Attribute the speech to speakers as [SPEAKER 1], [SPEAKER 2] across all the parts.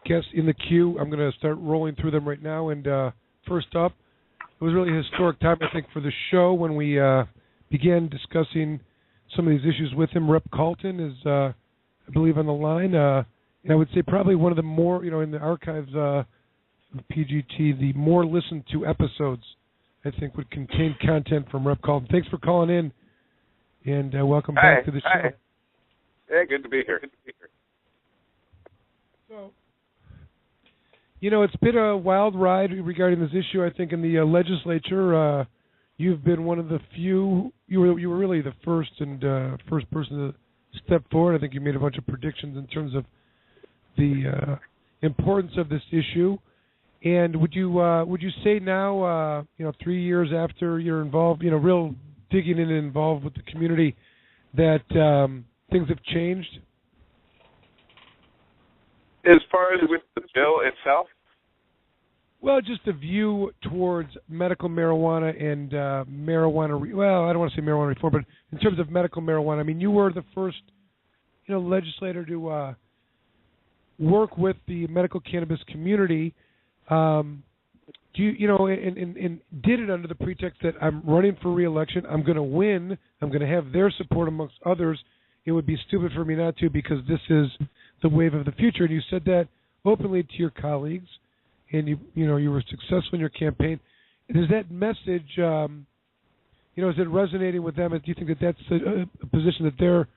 [SPEAKER 1] guests in the queue. I'm going to start rolling through them right now. And first up, it was really a historic time, I think, for the show when we began discussing some of these issues with him. Rep. Carlton is, I believe, on the line. And I would say probably one of the more, in the archives of PGT, the more listened to episodes, I think, would contain content from Rep. Carlton. Thanks for calling in, and welcome back to the show.
[SPEAKER 2] Hi. Yeah, good to be here.
[SPEAKER 1] So, it's been a wild ride regarding this issue, I think, in the legislature. You've been one of the few, you were really the first person to step forward. I think you made a bunch of predictions in terms of the importance of this issue. And would you say now, 3 years after you're involved, real digging in and involved with the community, that things have changed?
[SPEAKER 2] As far as with the bill itself?
[SPEAKER 1] Well, just a view towards medical marijuana and marijuana. I don't want to say marijuana reform, but in terms of medical marijuana, I mean, you were the first, legislator to work with the medical cannabis community. Do you, and did it under the pretext that I'm running for re-election, I'm going to win, I'm going to have their support amongst others. It would be stupid for me not to, because this is the wave of the future. And you said that openly to your colleagues, and you were successful in your campaign. And is that message, is it resonating with them? Do you think that that's a position that they're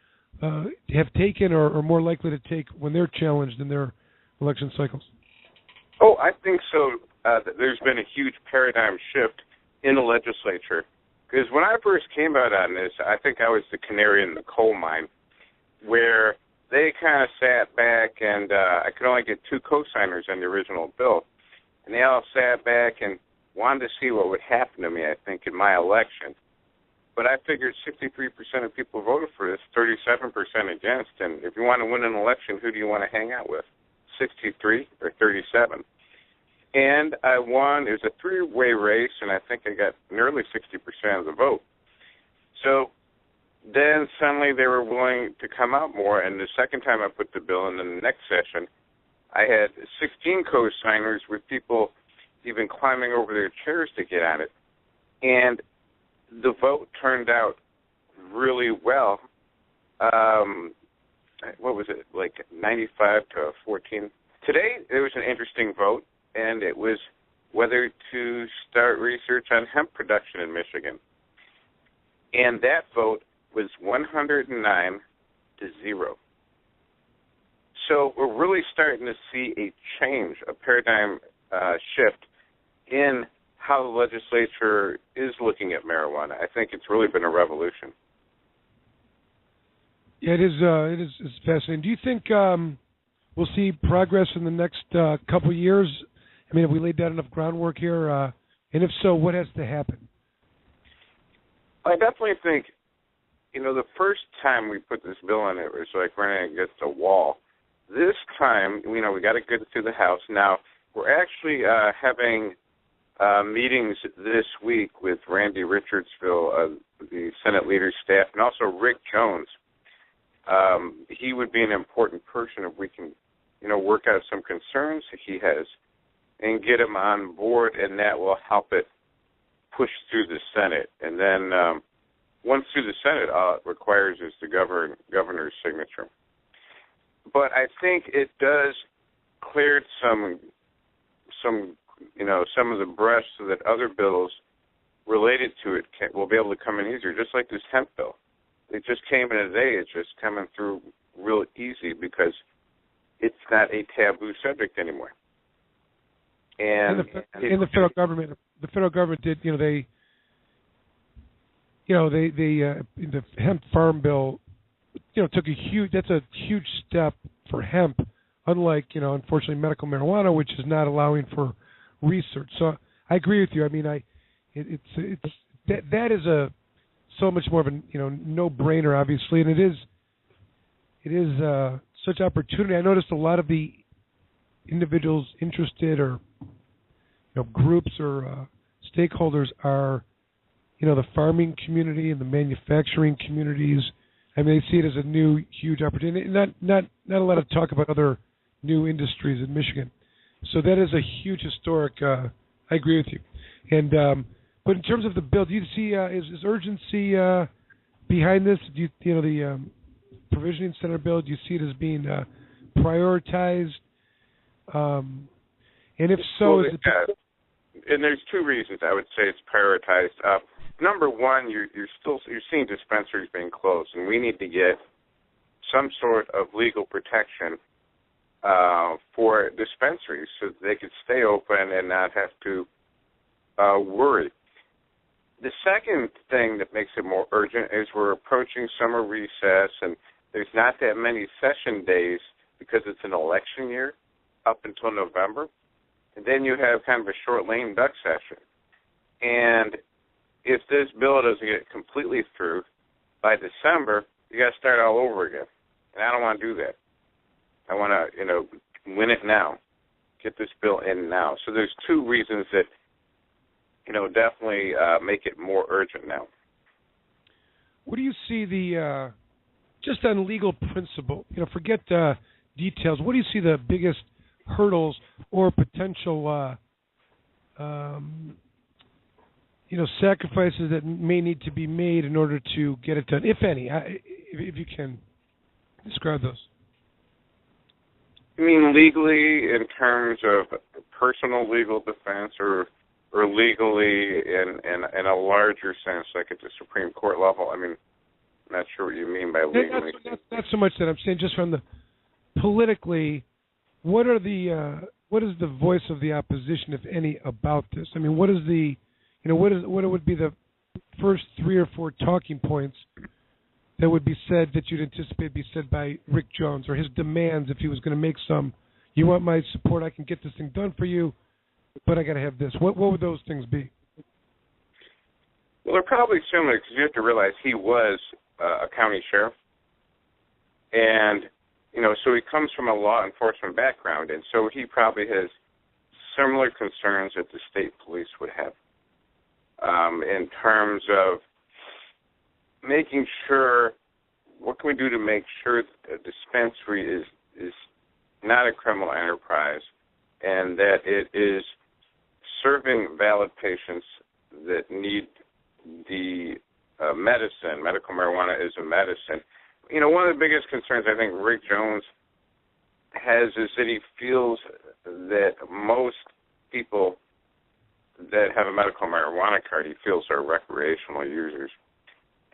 [SPEAKER 1] have taken or more likely to take when they're challenged in their election cycles?
[SPEAKER 2] Oh, I think so. There's been a huge paradigm shift in the legislature. Because when I first came out on this, I think I was the canary in the coal mine, where they kind of sat back and I could only get 2 co-signers on the original bill. And they all sat back and wanted to see what would happen to me, I think, in my election. But I figured 63% of people voted for this, 37% against. And if you want to win an election, who do you want to hang out with? 63 or 37? And I won. It was a 3-way race, and I think I got nearly 60% of the vote. So then suddenly they were willing to come out more, and the second time I put the bill in, the next session, I had 16 co-signers with people even climbing over their chairs to get on it. And the vote turned out really well. What was it, like 95 to 14? Today, there was an interesting vote, and it was whether to start research on hemp production in Michigan. And that vote was 109 to 0. So we're really starting to see a change, a paradigm shift in how the legislature is looking at marijuana. I think it's really been a revolution.
[SPEAKER 1] Yeah, it is fascinating. Do you think we'll see progress in the next couple of years? I mean, have we laid down enough groundwork here? And if so, what has to happen?
[SPEAKER 2] I definitely think, the first time we put this bill in, it was like running against a wall. This time, we got to get it through the House. Now, we're actually having meetings this week with Randy Richardsville, the Senate leader's staff, and also Rick Jones. He would be an important person if we can, work out some concerns that he has and get him on board, and that will help it push through the Senate. And then once through the Senate, all it requires is the governor's signature. But I think it does clear some of the brush so that other bills related to it will be able to come in easier, just like this hemp bill. It just came in today. It's just coming through real easy because it's not a taboo subject anymore. And
[SPEAKER 1] the federal government did, the hemp farm bill, took that's a huge step for hemp, unlike, unfortunately, medical marijuana, which is not allowing for research. So I agree with you. I mean, that is so much more of a no-brainer, obviously, and it is such opportunity. I noticed a lot of the individuals interested or groups or stakeholders are the farming community and the manufacturing communities. I mean, they see it as a new huge opportunity. Not a lot of talk about other new industries in Michigan. So that is a huge historic. I agree with you. And but in terms of the bill, do you see is urgency behind this? Do you know the provisioning center bill? Do you see it as being prioritized? And if so,
[SPEAKER 2] well,
[SPEAKER 1] is it?
[SPEAKER 2] And there's two reasons I would say it's prioritized. Number one, you're seeing dispensaries being closed, and we need to get some sort of legal protection for dispensaries so that they could stay open and not have to worry. The second thing that makes it more urgent is we're approaching summer recess, and there's not that many session days because it's an election year up until November. And then you have kind of a short lame duck session. And if this bill doesn't get completely through by December, you got to start all over again. And I don't want to do that. I want to, win it now, get this bill in now. So there's two reasons that, definitely make it more urgent now.
[SPEAKER 1] What do you see the, just on legal principle, forget details, what do you see the biggest hurdles or potential, sacrifices that may need to be made in order to get it done, if any, if you can describe those?
[SPEAKER 2] You mean legally in terms of personal legal defense or legally in a larger sense, like at the Supreme Court level? I mean, I'm not sure what you mean by legally.
[SPEAKER 1] Not so much that. I'm saying just from the politically, what is the voice of the opposition, if any, about this? I mean, what is the, what would be the first 3 or 4 talking points that would be said that you'd anticipate be said by Rick Jones, or his demands if he was going to make some? You want my support? I can get this thing done for you, but I got to have this. What would those things be?
[SPEAKER 2] Well, they're probably similar because you have to realize he was a county sheriff, and so he comes from a law enforcement background, and so he probably has similar concerns that the state police would have in terms of making sure, what can we do to make sure that a dispensary is not a criminal enterprise and that it is serving valid patients that need the medicine. Medical marijuana is a medicine. One of the biggest concerns I think Rick Jones has is that he feels that most people that have a medical marijuana card, he feels are recreational users.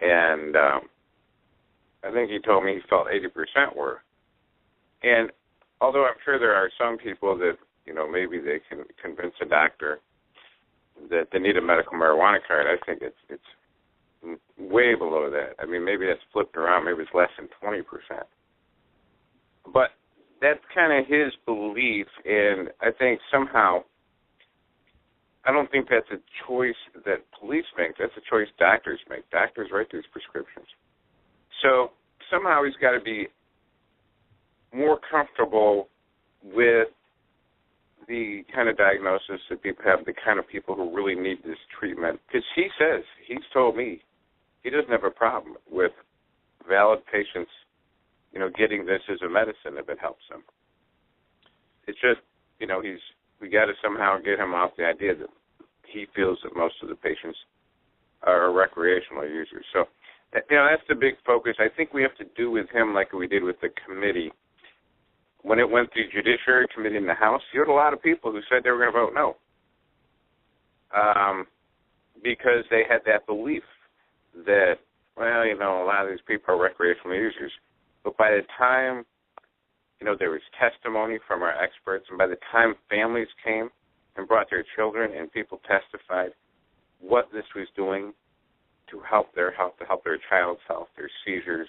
[SPEAKER 2] And I think he told me he felt 80% were. And although I'm sure there are some people that, maybe they can convince a doctor that they need a medical marijuana card, I think it's way below that. I mean, maybe that's flipped around. Maybe it's less than 20%. But that's kind of his belief, and I think somehow, I don't think that's a choice that police make. That's a choice doctors make. Doctors write these prescriptions. So somehow he's got to be more comfortable with the kind of diagnosis that people have, the kind of people who really need this treatment. Because he's told me, he doesn't have a problem with valid patients, getting this as a medicine if it helps them. It's just, we got to somehow get him off the idea that he feels that most of the patients are recreational users. So, that's the big focus. I think we have to do with him like we did with the committee. When it went through Judiciary Committee in the House, you had a lot of people who said they were going to vote no because they had that belief that, a lot of these people are recreational users. But by the time, there was testimony from our experts, and by the time families came and brought their children and people testified what this was doing to help their health, to help their child's health, their seizures,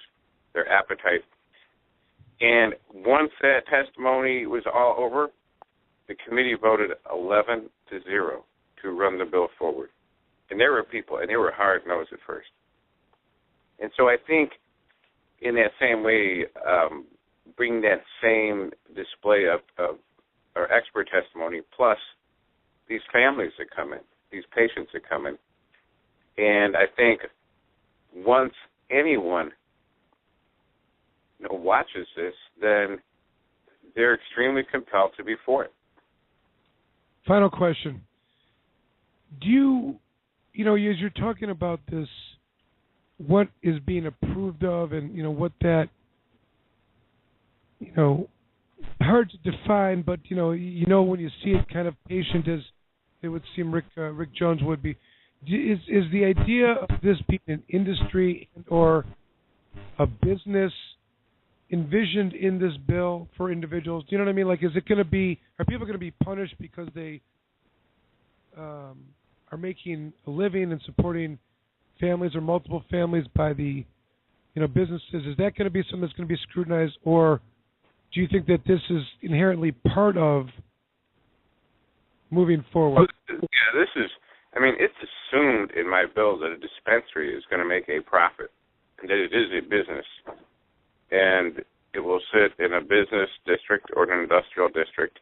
[SPEAKER 2] their appetite. And once that testimony was all over, the committee voted 11-0 to run the bill forward. And there were people, and they were hard-nosed at first. And so I think in that same way, bring that same display of our expert testimony plus these families that come in, these patients that come in. And I think once anyone watches this, then they're extremely compelled to be for it.
[SPEAKER 1] Final question. Do you, as you're talking about this, what is being approved of and, what that, hard to define, but, when you see it kind of patient as it would seem Rick Jones would be, is the idea of this being an industry or a business envisioned in this bill for individuals? Do you know what I mean? Like, are people going to be punished because they are making a living and supporting families or multiple families by the, businesses? Is that going to be something that's going to be scrutinized, or do you think that this is inherently part of moving forward?
[SPEAKER 2] Yeah, it's assumed in my bill that a dispensary is going to make a profit and that it is a business. And it will sit in a business district or an industrial district.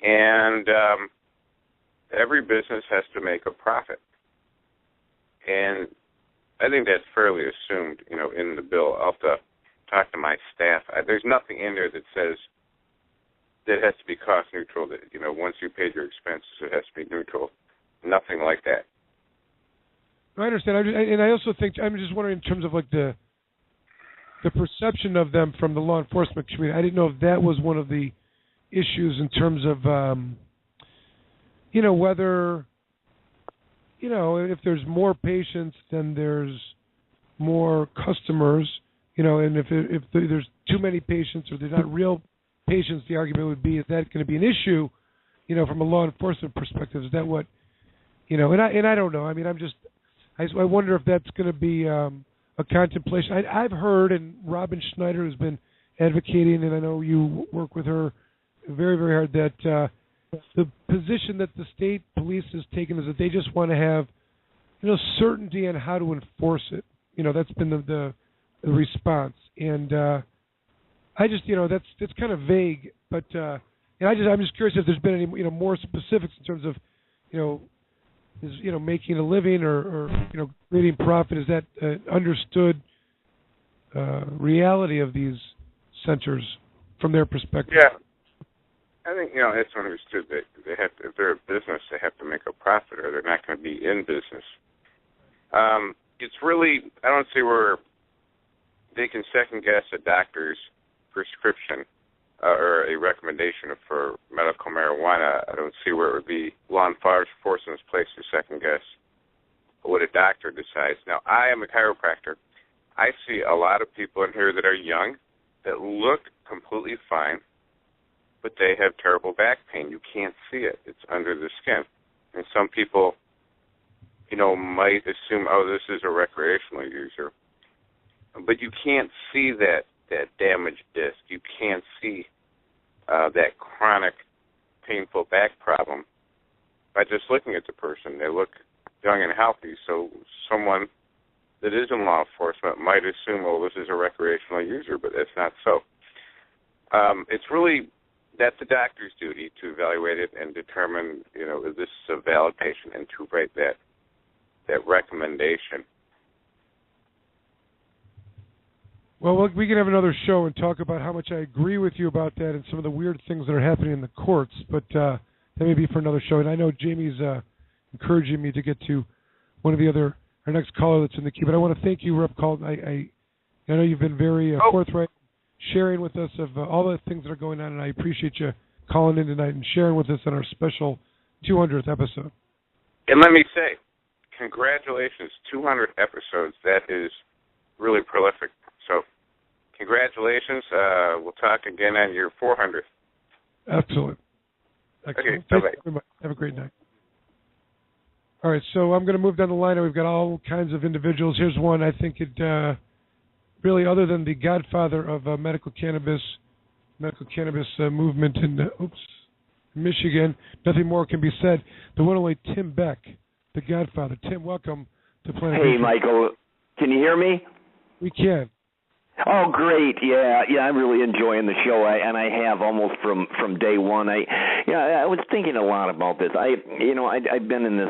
[SPEAKER 2] And every business has to make a profit. And I think that's fairly assumed, in the bill. I'll have to talk to my staff. There's nothing in there that says that it has to be cost neutral, that, once you paid your expenses, it has to be neutral. Nothing like that.
[SPEAKER 1] I understand. I also think, I'm just wondering in terms of like the perception of them from the law enforcement community. I didn't know if that was one of the issues in terms of, whether, if there's more patients, then there's more customers, and if there's too many patients or they're not real patients, the argument would be, is that going to be an issue, from a law enforcement perspective? Is that what, and I don't know. I mean, I wonder if that's going to be a contemplation. I've heard, and Robin Schneider has been advocating, and I know you work with her very, very hard, that the position that the state police has taken is that they just want to have, certainty on how to enforce it. That's been the response, and I just, that's kind of vague. But and I'm just curious if there's been any, more specifics in terms of, is making a living or creating profit. Is that understood reality of these centers from their perspective?
[SPEAKER 2] Yeah. I think, it's understood that they have to, if they're a business, they have to make a profit or they're not going to be in business. It's really, I don't see where they can second-guess a doctor's prescription or a recommendation for medical marijuana. I don't see where it would be law enforcement's place to second-guess what a doctor decides. Now, I am a chiropractor. I see a lot of people in here that are young, that look completely fine, but they have terrible back pain. You can't see it. It's under the skin. And some people, might assume, this is a recreational user. But you can't see that damaged disc. You can't see that chronic, painful back problem by just looking at the person. They look young and healthy. So someone that is in law enforcement might assume, this is a recreational user, but that's not so. It's really, that's the doctor's duty to evaluate it and determine, if this is a valid patient and to write that recommendation.
[SPEAKER 1] Well, we can have another show and talk about how much I agree with you about that and some of the weird things that are happening in the courts, but that may be for another show. And I know Jamie's encouraging me to get to one of our next caller that's in the queue. But I want to thank you, Rep. Call. I know you've been very forthright, sharing with us of all the things that are going on, and I appreciate you calling in tonight and sharing with us on our special 200th episode.
[SPEAKER 2] And let me say, congratulations, 200 episodes. That is really prolific. So, congratulations. We'll talk again on your 400th.
[SPEAKER 1] Excellent.
[SPEAKER 2] Okay,
[SPEAKER 1] bye-bye. Have a great night. All right, so I'm going to move down the line. We've got all kinds of individuals. Here's one. I think it really, other than the godfather of medical cannabis movement in Michigan, nothing more can be said. The one only Tim Beck, the godfather. Tim, welcome to Planet.
[SPEAKER 3] Hey, Michael. Can you hear me?
[SPEAKER 1] We can.
[SPEAKER 3] Oh, great! Yeah, I'm really enjoying the show. I have almost from day one. I was thinking a lot about this. I've been in this,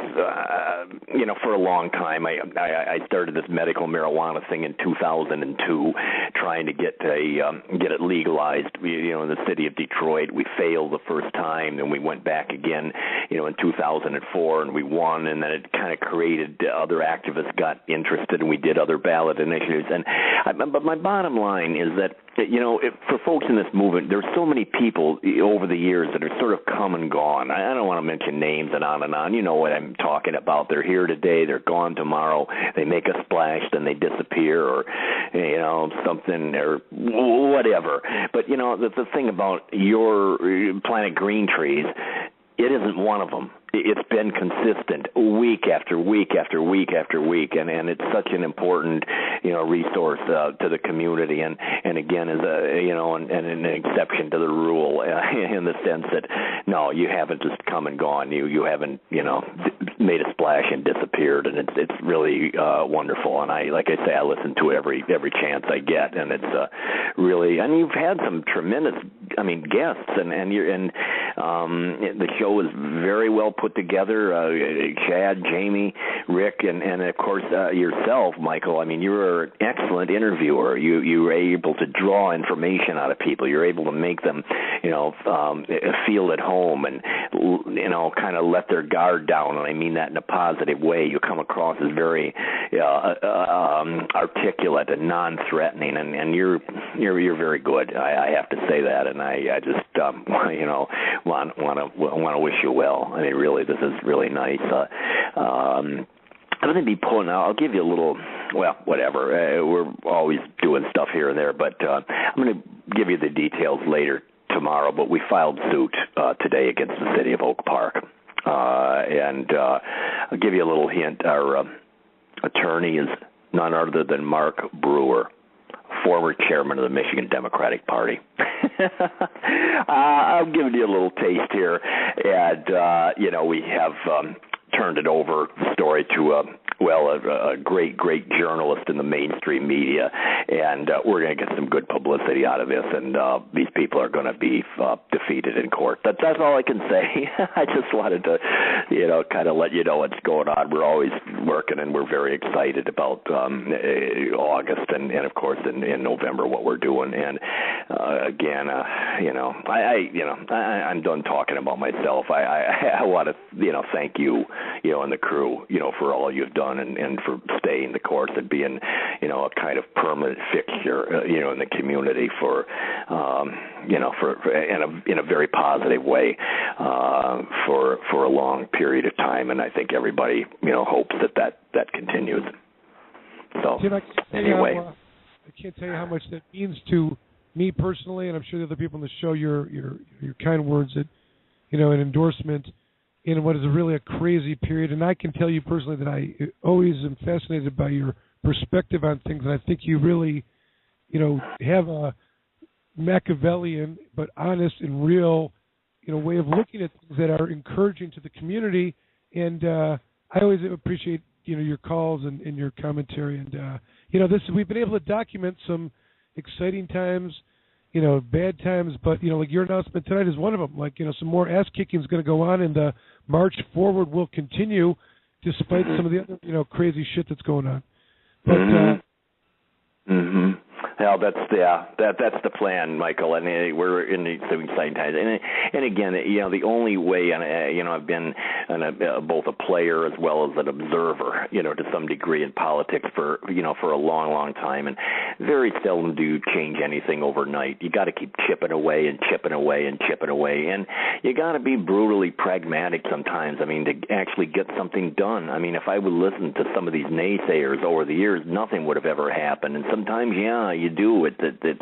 [SPEAKER 3] for a long time. I started this medical marijuana thing in 2002, trying to get it legalized. In the city of Detroit, we failed the first time, then we went back again, in 2004, and we won. And then it kind of created other activists got interested, and we did other ballot initiatives. But my bottom line is that, for folks in this movement, there's so many people over the years that are sort of come and gone. I don't want to mention names and on and on. You know what I'm talking about. They're here today, they're gone tomorrow. They make a splash, then they disappear, or, something, or whatever. But, the thing about your Planet Green trees, it isn't one of them. It's been consistent week after week after week after week, and it's such an important resource to the community, and again is an exception to the rule in the sense that no, you haven't just come and gone. You haven't made a splash and disappeared, and it's really wonderful. And I listen to it every chance I get, and it's really. And you've had some tremendous guests, and the show is very well put together. Chad, Jamie, Rick, and of course yourself, Michael. You're an excellent interviewer. You were able to draw information out of people. You're able to make them, feel at home, and kind of let their guard down. And I mean that in a positive way. You come across as very articulate and non-threatening, and you're very good. I have to say that, and I just want to wish you well. Really, this is really nice. I'm going to be pulling out. I'll give you a little. Well, whatever. We're always doing stuff here and there, but I'm going to give you the details later tomorrow. But we filed suit today against the city of Oak Park, and I'll give you a little hint. Our attorney is none other than Mark Brewer, former chairman of the Michigan Democratic Party. I'll give you a little taste here, and we have turned it over, the story, to a great journalist in the mainstream media, and we're going to get some good publicity out of this, and these people are going to be defeated in court. That's all I can say. I just wanted to, kind of let you know what's going on. We're always working, and we're very excited about August and of course in November what we're doing. And again, I'm done talking about myself. I want to, thank you, and the crew, for all you've done and for staying the course and being, a kind of permanent fixture, in the community for in a very positive way for a long period of time. And I think everybody, hopes that continues. So anyway,
[SPEAKER 1] I can't tell you how much that means to me personally, and I'm sure the other people on the show. Your kind words that, an endorsement in what is really a crazy period. And I can tell you personally that I always am fascinated by your perspective on things, and I think you really, have a Machiavellian but honest and real, way of looking at things that are encouraging to the community. And I always appreciate, your calls and your commentary. And we've been able to document some exciting times, bad times, but, like your announcement tonight is one of them. Like, some more ass kicking is going to go on, and the march forward will continue despite some of the other, crazy shit that's going on. But,
[SPEAKER 3] Well, that's the plan, Michael, and we're in the exciting times. And again, the only way, and I've been both a player as well as an observer, to some degree in politics for a long time, and very seldom do you change anything overnight. You got to keep chipping away and chipping away and chipping away, and you got to be brutally pragmatic sometimes. To actually get something done. If I would listen to some of these naysayers over the years, nothing would have ever happened. And sometimes, you do it. It's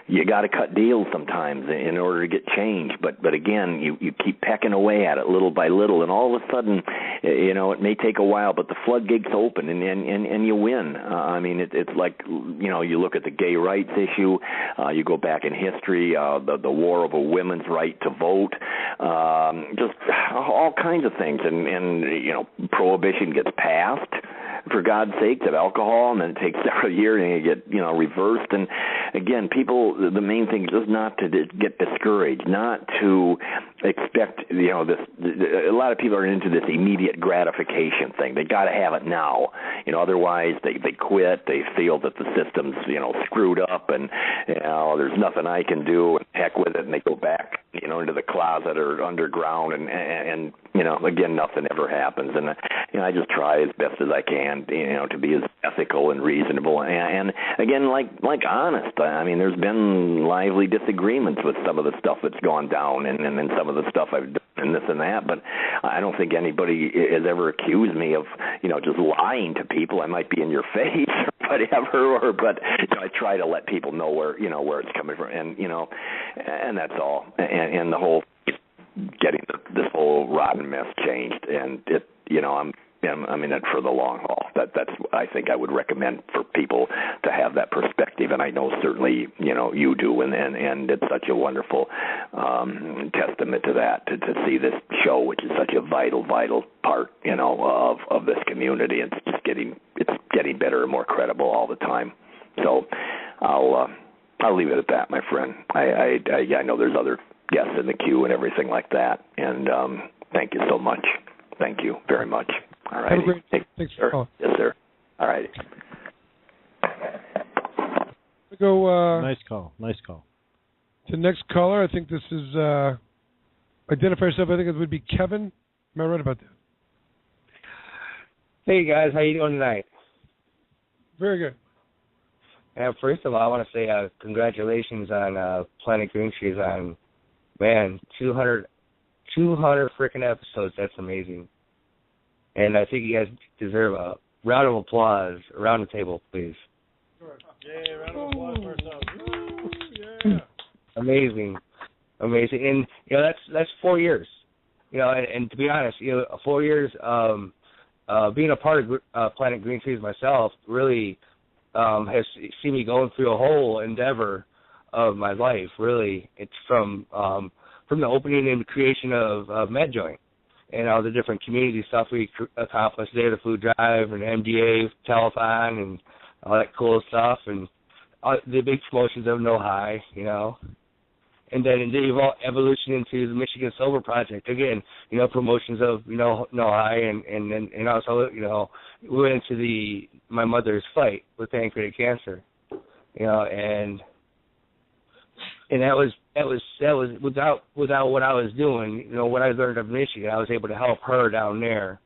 [SPEAKER 3] you got to cut deals sometimes in order to get change. But again, you keep pecking away at it little by little, and all of a sudden, it may take a while, but the floodgates open, and you win. It's like, you look at the gay rights issue, you go back in history, the war over women's right to vote, just all kinds of things, and prohibition gets passed. for God's sakes, of alcohol, and then it takes several years and you get, reversed. And again, people, the main thing is just not to get discouraged, not to expect, this. A lot of people are into this immediate gratification thing. They got to have it now. Otherwise they quit. They feel that the system's, screwed up, and there's nothing I can do, and heck with it, and they go back, into the closet or underground, and again, nothing ever happens. And I just try as best as I can, to be as ethical and reasonable, and again, like honest. I mean, there's been lively disagreements with some of the stuff that's gone down, and some of the stuff I've done, and this and that. But I don't think anybody has ever accused me of, just lying to people. I might be in your face or whatever, but I try to let people know where it's coming from, and that's all. And the whole getting this whole rotten mess changed, and I'm in it for the long haul. That's I think I would recommend for people to have that perspective, and I know certainly you do, and it's such a wonderful testament to that, to see this show, which is such a vital part of this community. It's just getting better and more credible all the time. So I'll leave it at that, my friend. I know there's other guests in the queue and everything like that, and thank you so much. Thank you very much. All right.
[SPEAKER 1] Thanks for calling.
[SPEAKER 3] Yes, sir. All right.
[SPEAKER 1] Go.
[SPEAKER 4] Nice call.
[SPEAKER 1] The next caller, I think this is identify yourself. I think it would be Kevin. Am I right about that?
[SPEAKER 5] Hey guys, how you doing tonight?
[SPEAKER 1] Very good.
[SPEAKER 5] First of all, I want to say congratulations on Planet Green Trees on 200 freaking episodes. That's amazing. And I think you guys deserve a round of applause around the table, please.
[SPEAKER 4] Yeah, round of applause for ourselves. Yeah.
[SPEAKER 5] Amazing. And that's 4 years. And to be honest, 4 years being a part of Planet Green Trees myself really has seen me going through a whole endeavor of my life. Really, it's from the opening and creation of MedJoint and all the different community stuff we accomplished there, the food drive and MDA telethon and all that cool stuff, and the big promotions of No High, and then the evolution into the Michigan Sober Project. Again, promotions of No High, and also we went into my mother's fight with pancreatic cancer, and that was without what I was doing, what I learned of Michigan, I was able to help her down there,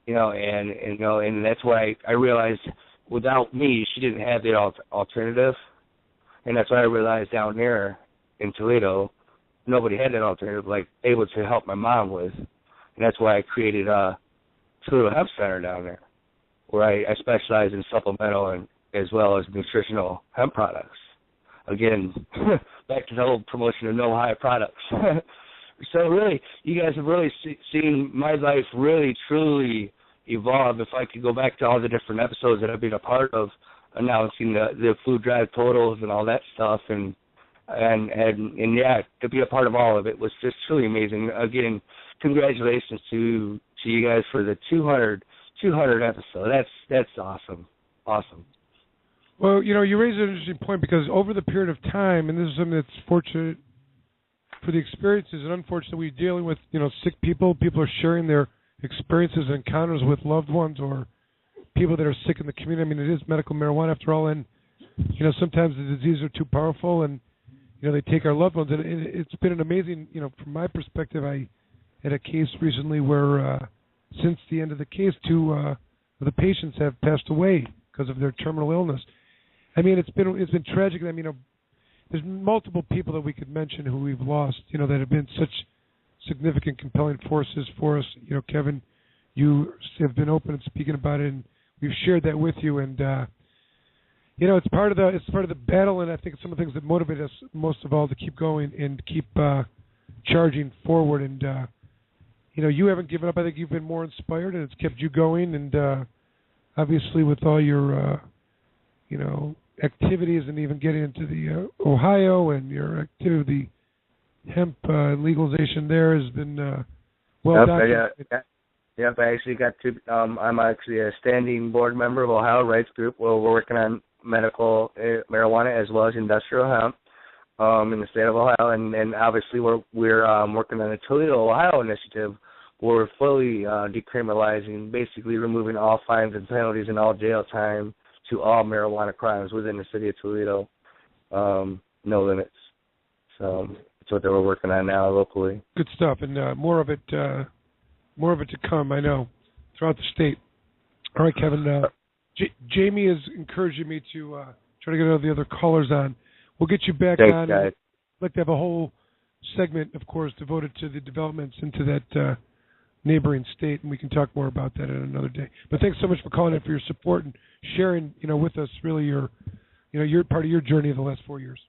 [SPEAKER 5] and that's why I realized without me, she didn't have the alternative, and that's why I realized down there in Toledo, nobody had that alternative, able to help my mom with, and that's why I created Toledo Hemp Center down there, where I specialize in supplemental and as well as nutritional hemp products. Again, back to the whole promotion of No High products. So really, you guys have really seen my life really, truly evolve. If I could go back to all the different episodes that I've been a part of, announcing the food drive totals and all that stuff, and yeah, to be a part of all of it was just truly amazing. Again, congratulations to you guys for the 200 episode. That's awesome.
[SPEAKER 1] Well, you raise an interesting point, because over the period of time, and this is something that's fortunate for the experiences and unfortunate, we're dealing with, sick people. People are sharing their experiences and encounters with loved ones or people that are sick in the community. I mean, it is medical marijuana after all, and, sometimes the diseases are too powerful, and, they take our loved ones. And it's been an amazing, from my perspective, I had a case recently where since the end of the case, two of the patients have passed away because of their terminal illness. I mean, it's been tragic. I mean, there's multiple people that we could mention who we've lost, that have been such significant, compelling forces for us. Kevin, you have been open and speaking about it, and we've shared that with you. And it's part of the battle, and I think it's some of the things that motivate us most of all to keep going and keep charging forward. And you haven't given up. I think you've been more inspired, and it's kept you going. And obviously, with all your activities, and even getting into the Ohio, and your activity, hemp legalization there has been well documented.
[SPEAKER 5] Yep, I actually got to. I'm actually a standing board member of Ohio Rights Group, where we're working on medical marijuana as well as industrial hemp in the state of Ohio, and obviously we're working on a Toledo, Ohio initiative where we're fully decriminalizing, basically removing all fines and penalties and all jail time to all marijuana crimes within the city of Toledo. No limits. So that's what they were working on now locally.
[SPEAKER 1] Good stuff, and more of it to come. I know throughout the state. All right, Kevin. Jamie is encouraging me to try to get all the other callers on. We'll get you back
[SPEAKER 5] Thanks,
[SPEAKER 1] on.
[SPEAKER 5] guys.
[SPEAKER 1] I'd like to have a whole segment, of course, devoted to the developments into that neighboring state, and we can talk more about that in another day. But thanks so much for calling in, for your support and sharing, with us really your part of your journey of the last 4 years.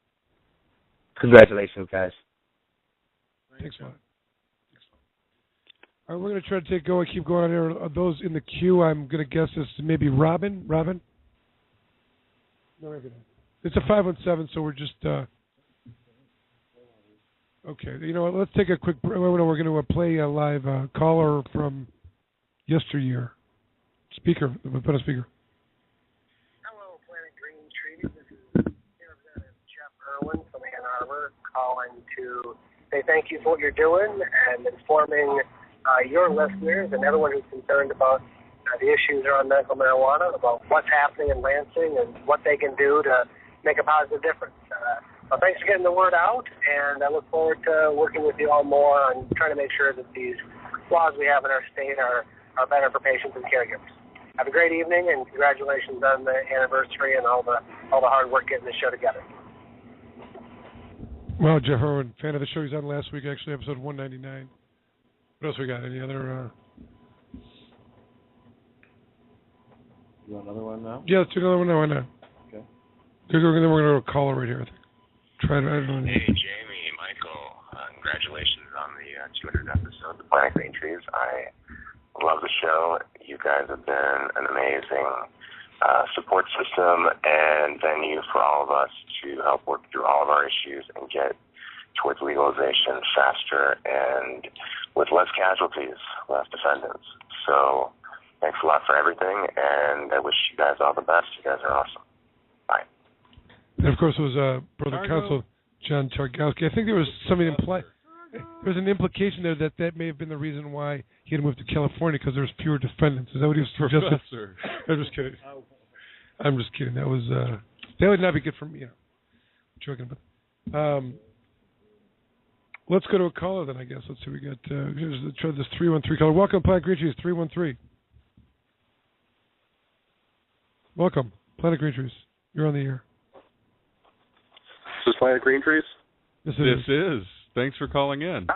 [SPEAKER 5] Congratulations, guys.
[SPEAKER 1] Thanks a lot. All right, we're going to try to keep going on here. Are those in the queue? I'm going to guess this is maybe Robin. Robin? No, it's a 517, so we're just. Okay, you know what? Let's take a quick. We're going to play a live caller from yesteryear. Speaker. Put on speaker.
[SPEAKER 6] Hello, Planet Green Trees. This is Representative Jeff Irwin from Ann Arbor calling to say thank you for what you're doing and informing your listeners and everyone who's concerned about the issues around medical marijuana, about what's happening in Lansing and what they can do to make a positive difference. Well, thanks for getting the word out, and I look forward to working with you all more on trying to make sure that these laws we have in our state are better for patients and caregivers. Have a great evening, and congratulations on the anniversary and all the hard work getting this show together.
[SPEAKER 1] Well, Jeff Irwin, fan of the show. He's on last week, actually, episode 199. What else we got? Any other?
[SPEAKER 4] You want another one now?
[SPEAKER 1] Yeah, let's do another one now.
[SPEAKER 4] Okay.
[SPEAKER 1] We're going to go to a caller right here, I think.
[SPEAKER 7] Hey, Jamie, Michael, congratulations on the 200th episode of Planet Green Trees. I love the show. You guys have been an amazing support system and venue for all of us to help work through all of our issues and get towards legalization faster and with less casualties, less defendants. So thanks a lot for everything, and I wish you guys all the best. You guys are awesome. Bye.
[SPEAKER 1] And of course, it was Brother Counsel John Targowski. I think there was something implied. There was an implication there that may have been the reason why he had moved to California, because there's fewer defendants. Is that what he was suggesting?
[SPEAKER 4] Professor.
[SPEAKER 1] I'm just kidding. I'm just kidding. That would not be good for me. Joking, but let's go to a caller then. I guess. Let's see. We got try this 313 caller. Welcome, Planet Green Trees 313. Welcome, Planet Green Trees. You're on the air.
[SPEAKER 8] This is Planet Green Trees?
[SPEAKER 1] This
[SPEAKER 9] is. Thanks for calling in.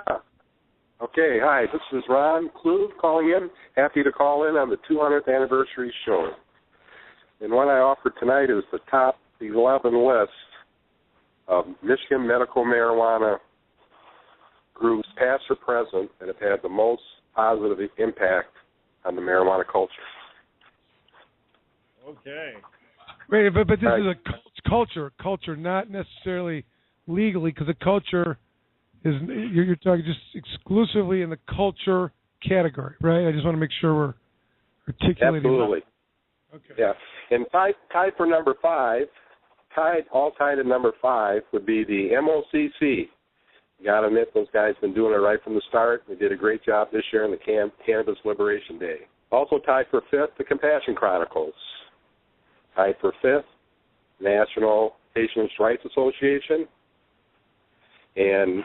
[SPEAKER 8] Okay, hi. This is Ron Kluge calling in. Happy to call in on the 200th anniversary show. And what I offer tonight is the top 11 list of Michigan medical marijuana groups, past or present, that have had the most positive impact on the marijuana culture.
[SPEAKER 4] Okay.
[SPEAKER 1] Right, but this is a culture, not necessarily legally, because the culture is you're talking just exclusively in the culture category, right? I just want to make sure we're articulating.
[SPEAKER 8] Absolutely.
[SPEAKER 1] That. Okay.
[SPEAKER 8] Yeah, and tied for number 5, tied at number 5 would be the MOCC. You got to admit, those guys have been doing it right from the start. They did a great job this year on the Cannabis Liberation Day. Also tied for 5th, the Compassion Chronicles. Tied for 5th, National Patients' Rights Association. And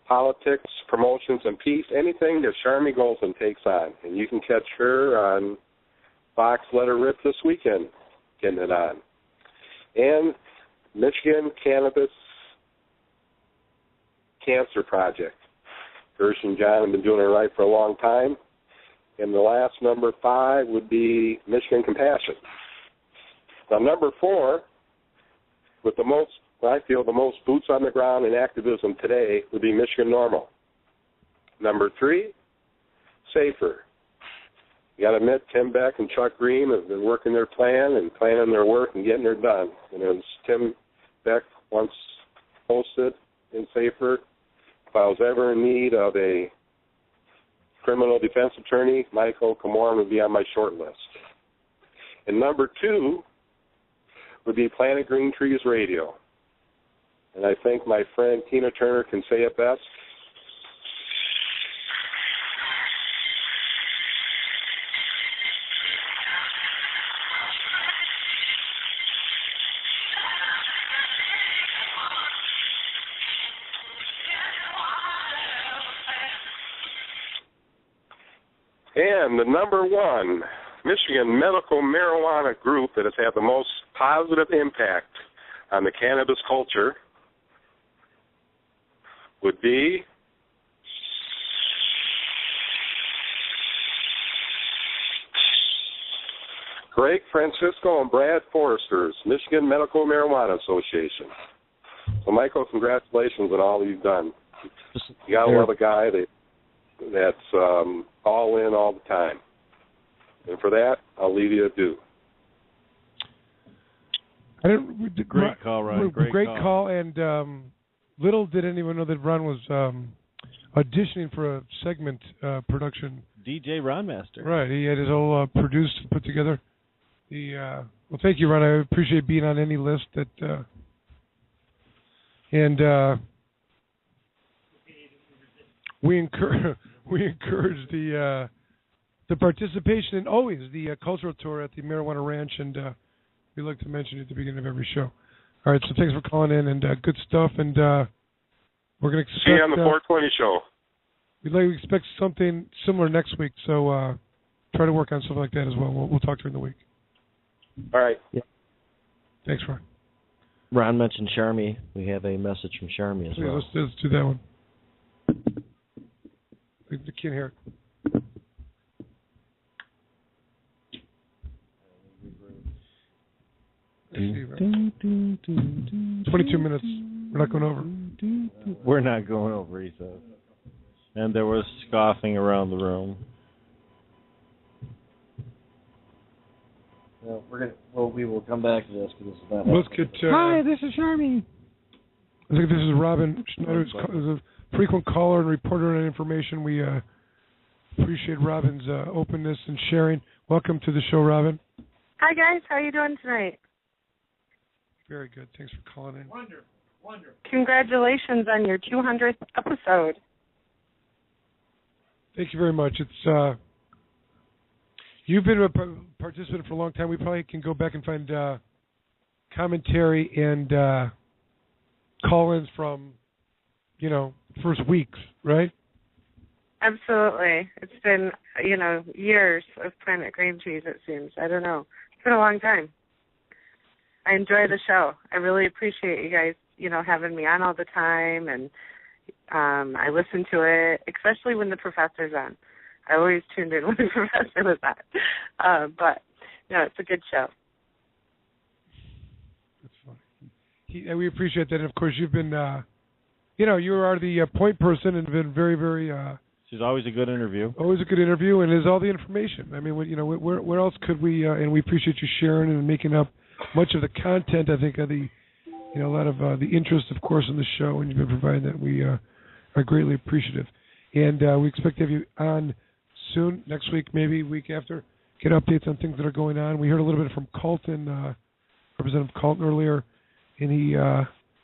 [SPEAKER 8] politics, promotions, and peace, anything that Charmy Golson takes on. And you can catch her on Fox Let Her Rip this weekend, getting it on. And Michigan Cannabis Cancer Project. Gersh and John have been doing it right for a long time. And the last number 5 would be Michigan Compassion. Now, number 4, with the most, I feel, the most boots on the ground in activism today would be Michigan Normal. Number 3, Safer. You got to admit, Tim Beck and Chuck Green have been working their plan and planning their work and getting it done. And as Tim Beck once posted in Safer, if I was ever in need of a criminal defense attorney, Michael Camoran, would be on my short list. And number 2 would be Planet Green Trees Radio. And I think my friend Tina Turner can say it best. And the number 1 Michigan medical marijuana group that has had the most positive impact on the cannabis culture would be Greg Francisco and Brad Forrester's Michigan Medical Marijuana Association. So, Michael, congratulations on all you've done. You got to love a guy that's all in all the time. And for that, I'll leave you to do.
[SPEAKER 4] Great call, Ron.
[SPEAKER 1] Great call. And little did anyone know that Ron was auditioning for a segment production.
[SPEAKER 4] DJ Ron Master.
[SPEAKER 1] Right. He had his whole produced and put together. Well, thank you, Ron. I appreciate being on any list that. We encourage the participation and always the cultural tour at the Marijuana Ranch, and we like to mention it at the beginning of every show. All right, so thanks for calling in, and good stuff, and we're going to expect...
[SPEAKER 8] See you on the 420 show.
[SPEAKER 1] We expect something similar next week, so try to work on something like that as well. We'll talk during the week.
[SPEAKER 8] All right.
[SPEAKER 10] Yeah.
[SPEAKER 1] Thanks, Ron.
[SPEAKER 10] Ron mentioned Sharmy. We have a message from Sharmy as well.
[SPEAKER 1] Let's do that one. I can't hear it. Let's see, 22 minutes. We're not going over.
[SPEAKER 4] We're not going over, he says. And there was scoffing around the room.
[SPEAKER 10] Well, we will come back to this because it's about.
[SPEAKER 1] Let's get.
[SPEAKER 10] Hi, this is Sharmy.
[SPEAKER 1] I think this is Robin Schneider, who's a frequent caller and reporter on information. We appreciate Robin's openness and sharing. Welcome to the show, Robin.
[SPEAKER 11] Hi, guys. How are you doing tonight?
[SPEAKER 1] Very good. Thanks for calling in.
[SPEAKER 11] Wonderful. Congratulations on your 200th episode.
[SPEAKER 1] Thank you very much. It's you've been a participant for a long time. We probably can go back and find commentary and call-ins from, first weeks, right?
[SPEAKER 11] Absolutely. It's been, years of Planet Green Trees, it seems. I don't know. It's been a long time. I enjoy the show. I really appreciate you guys, having me on all the time, and I listen to it, especially when the professor's on. I always tuned in when the professor was on. But, it's a good show.
[SPEAKER 1] That's funny. We appreciate that. And, of course, you've been, you are the point person and been very, very...
[SPEAKER 4] She's always a good interview.
[SPEAKER 1] Always a good interview, and is all the information. I mean, where else could we... and we appreciate you sharing and making up much of the content, I think, of the... a lot of the interest, of course, in the show, and you've been providing that. We are greatly appreciative. And we expect to have you on soon, next week, maybe week after, get updates on things that are going on. We heard a little bit from Colton, Representative Colton earlier, and he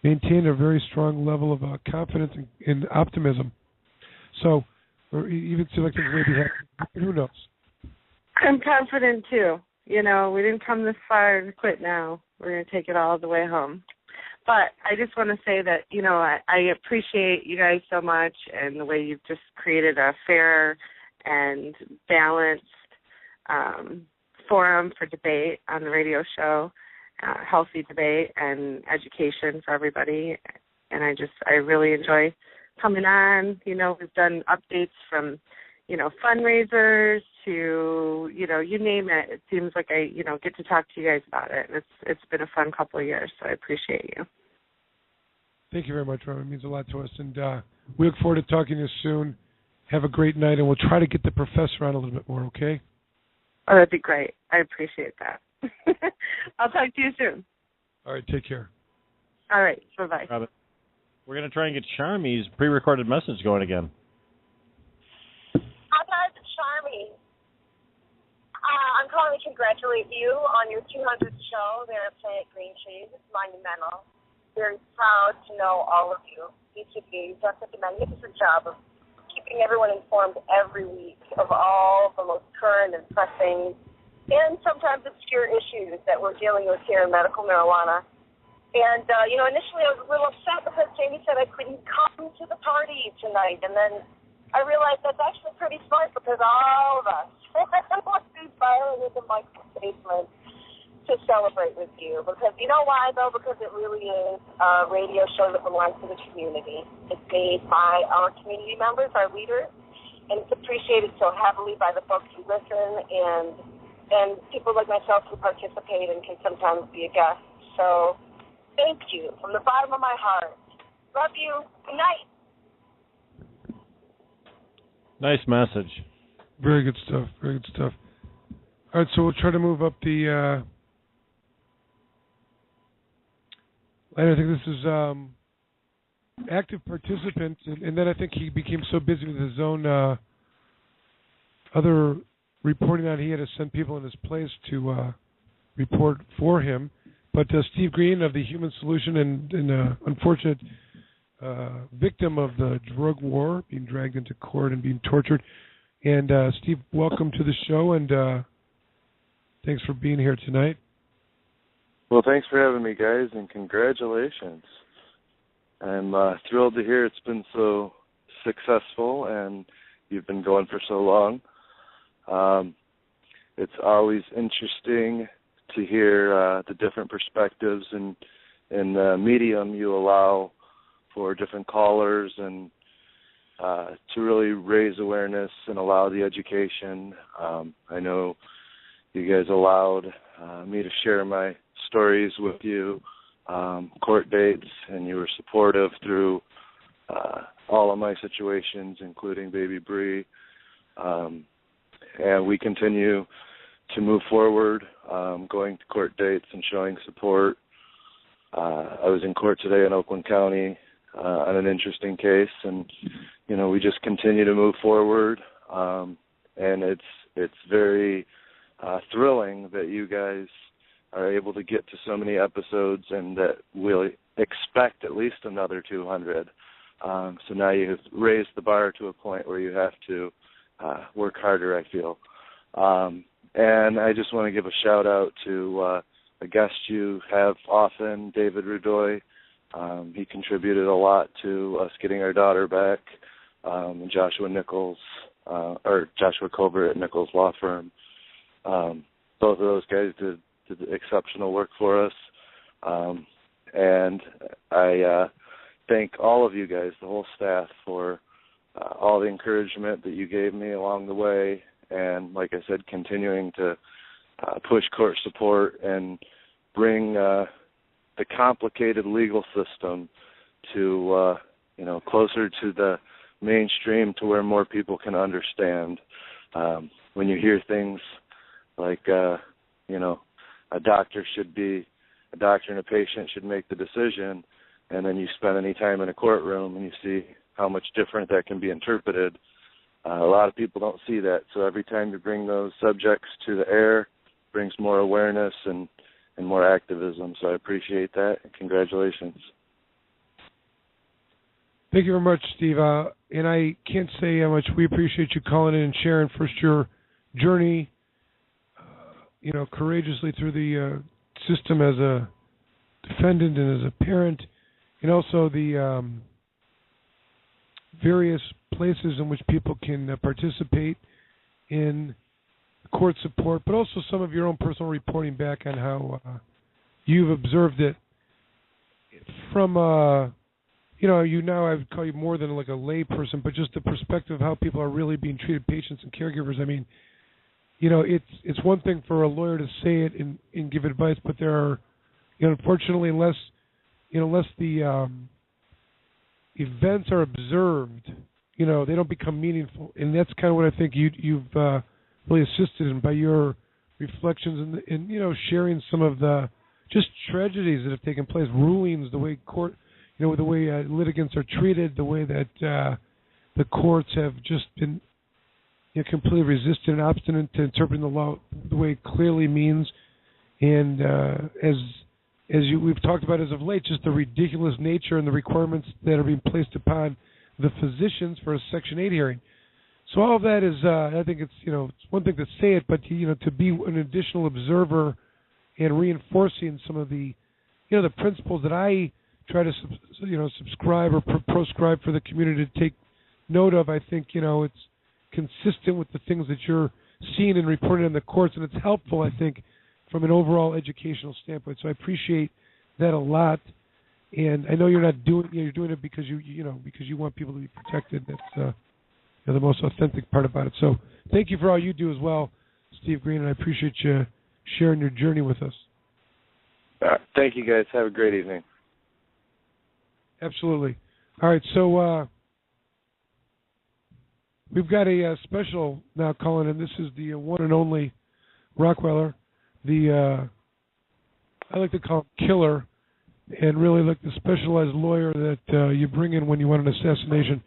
[SPEAKER 1] maintained a very strong level of confidence and optimism. So, or even seem like things may be happening. Who knows?
[SPEAKER 11] I'm confident, too. We didn't come this far to quit now. We're going to take it all the way home. But I just want to say that, I appreciate you guys so much and the way you've just created a fair and balanced forum for debate on the radio show, healthy debate and education for everybody. And I really enjoy coming on. We've done updates from, fundraisers to, you name it. It seems like I, get to talk to you guys about it. And it's been a fun couple of years, so I appreciate you.
[SPEAKER 1] Thank you very much, Robin. It means a lot to us. And we look forward to talking to you soon. Have a great night, and we'll try to get the professor on a little bit more, okay?
[SPEAKER 11] Oh, that'd be great. I appreciate that. I'll talk to you soon.
[SPEAKER 1] All right, take care.
[SPEAKER 11] All right, bye-bye.
[SPEAKER 4] Robin, we're going to try and get Charmy's pre-recorded message going again.
[SPEAKER 12] Hi, Charmy. I'm calling to congratulate you on your 200th show there at Planet Green Trees. It's monumental. Very proud to know all of you. Each of you. You've done such a magnificent job of keeping everyone informed every week of all the most current and pressing and sometimes obscure issues that we're dealing with here in medical marijuana. And, initially I was a little upset because Jamie said I couldn't come to the party tonight. And then I realized that's actually pretty smart because all of us want to be filing into Mike's basement to celebrate with you. Because you know why, though? Because it really is a radio show that belongs to the community. It's made by our community members, our leaders, and it's appreciated so heavily by the folks who listen and people like myself who participate and can sometimes be a guest. So thank you from the bottom of my heart. Love you. Good night.
[SPEAKER 4] Nice message.
[SPEAKER 1] Very good stuff. Very good stuff. All right, so we'll try to move up the. I think this is active participant, and then I think he became so busy with his own other reporting on. He had to send people in his place to report for him. But Steve Green of the Human Solution and unfortunate victim of the drug war, being dragged into court and being tortured. And Steve, welcome to the show, and thanks for being here tonight.
[SPEAKER 13] Well, thanks for having me, guys, and congratulations. I'm thrilled to hear it's been so successful and you've been going for so long. It's always interesting to hear the different perspectives and the medium you allow for different callers and to really raise awareness and allow the education. I know you guys allowed me to share my stories with you, court dates, and you were supportive through all of my situations, including Baby Bree. And we continue to move forward, going to court dates and showing support. I was in court today in Oakland County on an interesting case, and we just continue to move forward. And it's very thrilling that you guys are able to get to so many episodes, and that we'll expect at least another 200. So now you've raised the bar to a point where you have to work harder, I feel. And I just want to give a shout-out to a guest you have often, David Rudoy. He contributed a lot to us getting our daughter back, and Joshua Colbert at Nichols Law Firm. Both of those guys did exceptional work for us. And I thank all of you guys, the whole staff, for all the encouragement that you gave me along the way. And like I said, continuing to push court support and bring the complicated legal system to, closer to the mainstream, to where more people can understand. When you hear things like, a doctor and a patient should make the decision, and then you spend any time in a courtroom and you see how much different that can be interpreted. A lot of people don't see that, so every time you bring those subjects to the air, it brings more awareness and more activism, so I appreciate that, and congratulations.
[SPEAKER 1] Thank you very much, Steve. And I can't say how much we appreciate you calling in and sharing first your journey, courageously through the system as a defendant and as a parent, and also the various places in which people can participate in court support, but also some of your own personal reporting back on how you've observed it from, you now I would call you more than like a lay person, but just the perspective of how people are really being treated, patients and caregivers. I mean, it's one thing for a lawyer to say it and give advice, but there are, unfortunately, unless the events are observed, they don't become meaningful, and that's kind of what I think you've really assisted in by your reflections and sharing some of the just tragedies that have taken place, rulings, the way court, the way litigants are treated, the way that the courts have just been completely resistant and obstinate to interpreting the law the way it clearly means. And we've talked about as of late, just the ridiculous nature and the requirements that are being placed upon the physicians for a Section 8 hearing. So all of that is, I think it's it's one thing to say it, but to be an additional observer and reinforcing some of the the principles that I try to subscribe or proscribe for the community to take note of. I think it's consistent with the things that you're seeing and reporting in the courts, and it's helpful, I think, from an overall educational standpoint. So I appreciate that a lot. And I know you're not doing you're doing it because because you want people to be protected. That's the most authentic part about it. So thank you for all you do as well, Steve Green, and I appreciate you sharing your journey with us.
[SPEAKER 13] Thank you, guys. Have a great evening.
[SPEAKER 1] Absolutely. All right, so we've got a special now calling in. This is the one and only Rockweller, the I like to call him killer, and really like the specialized lawyer that you bring in when you want an assassination.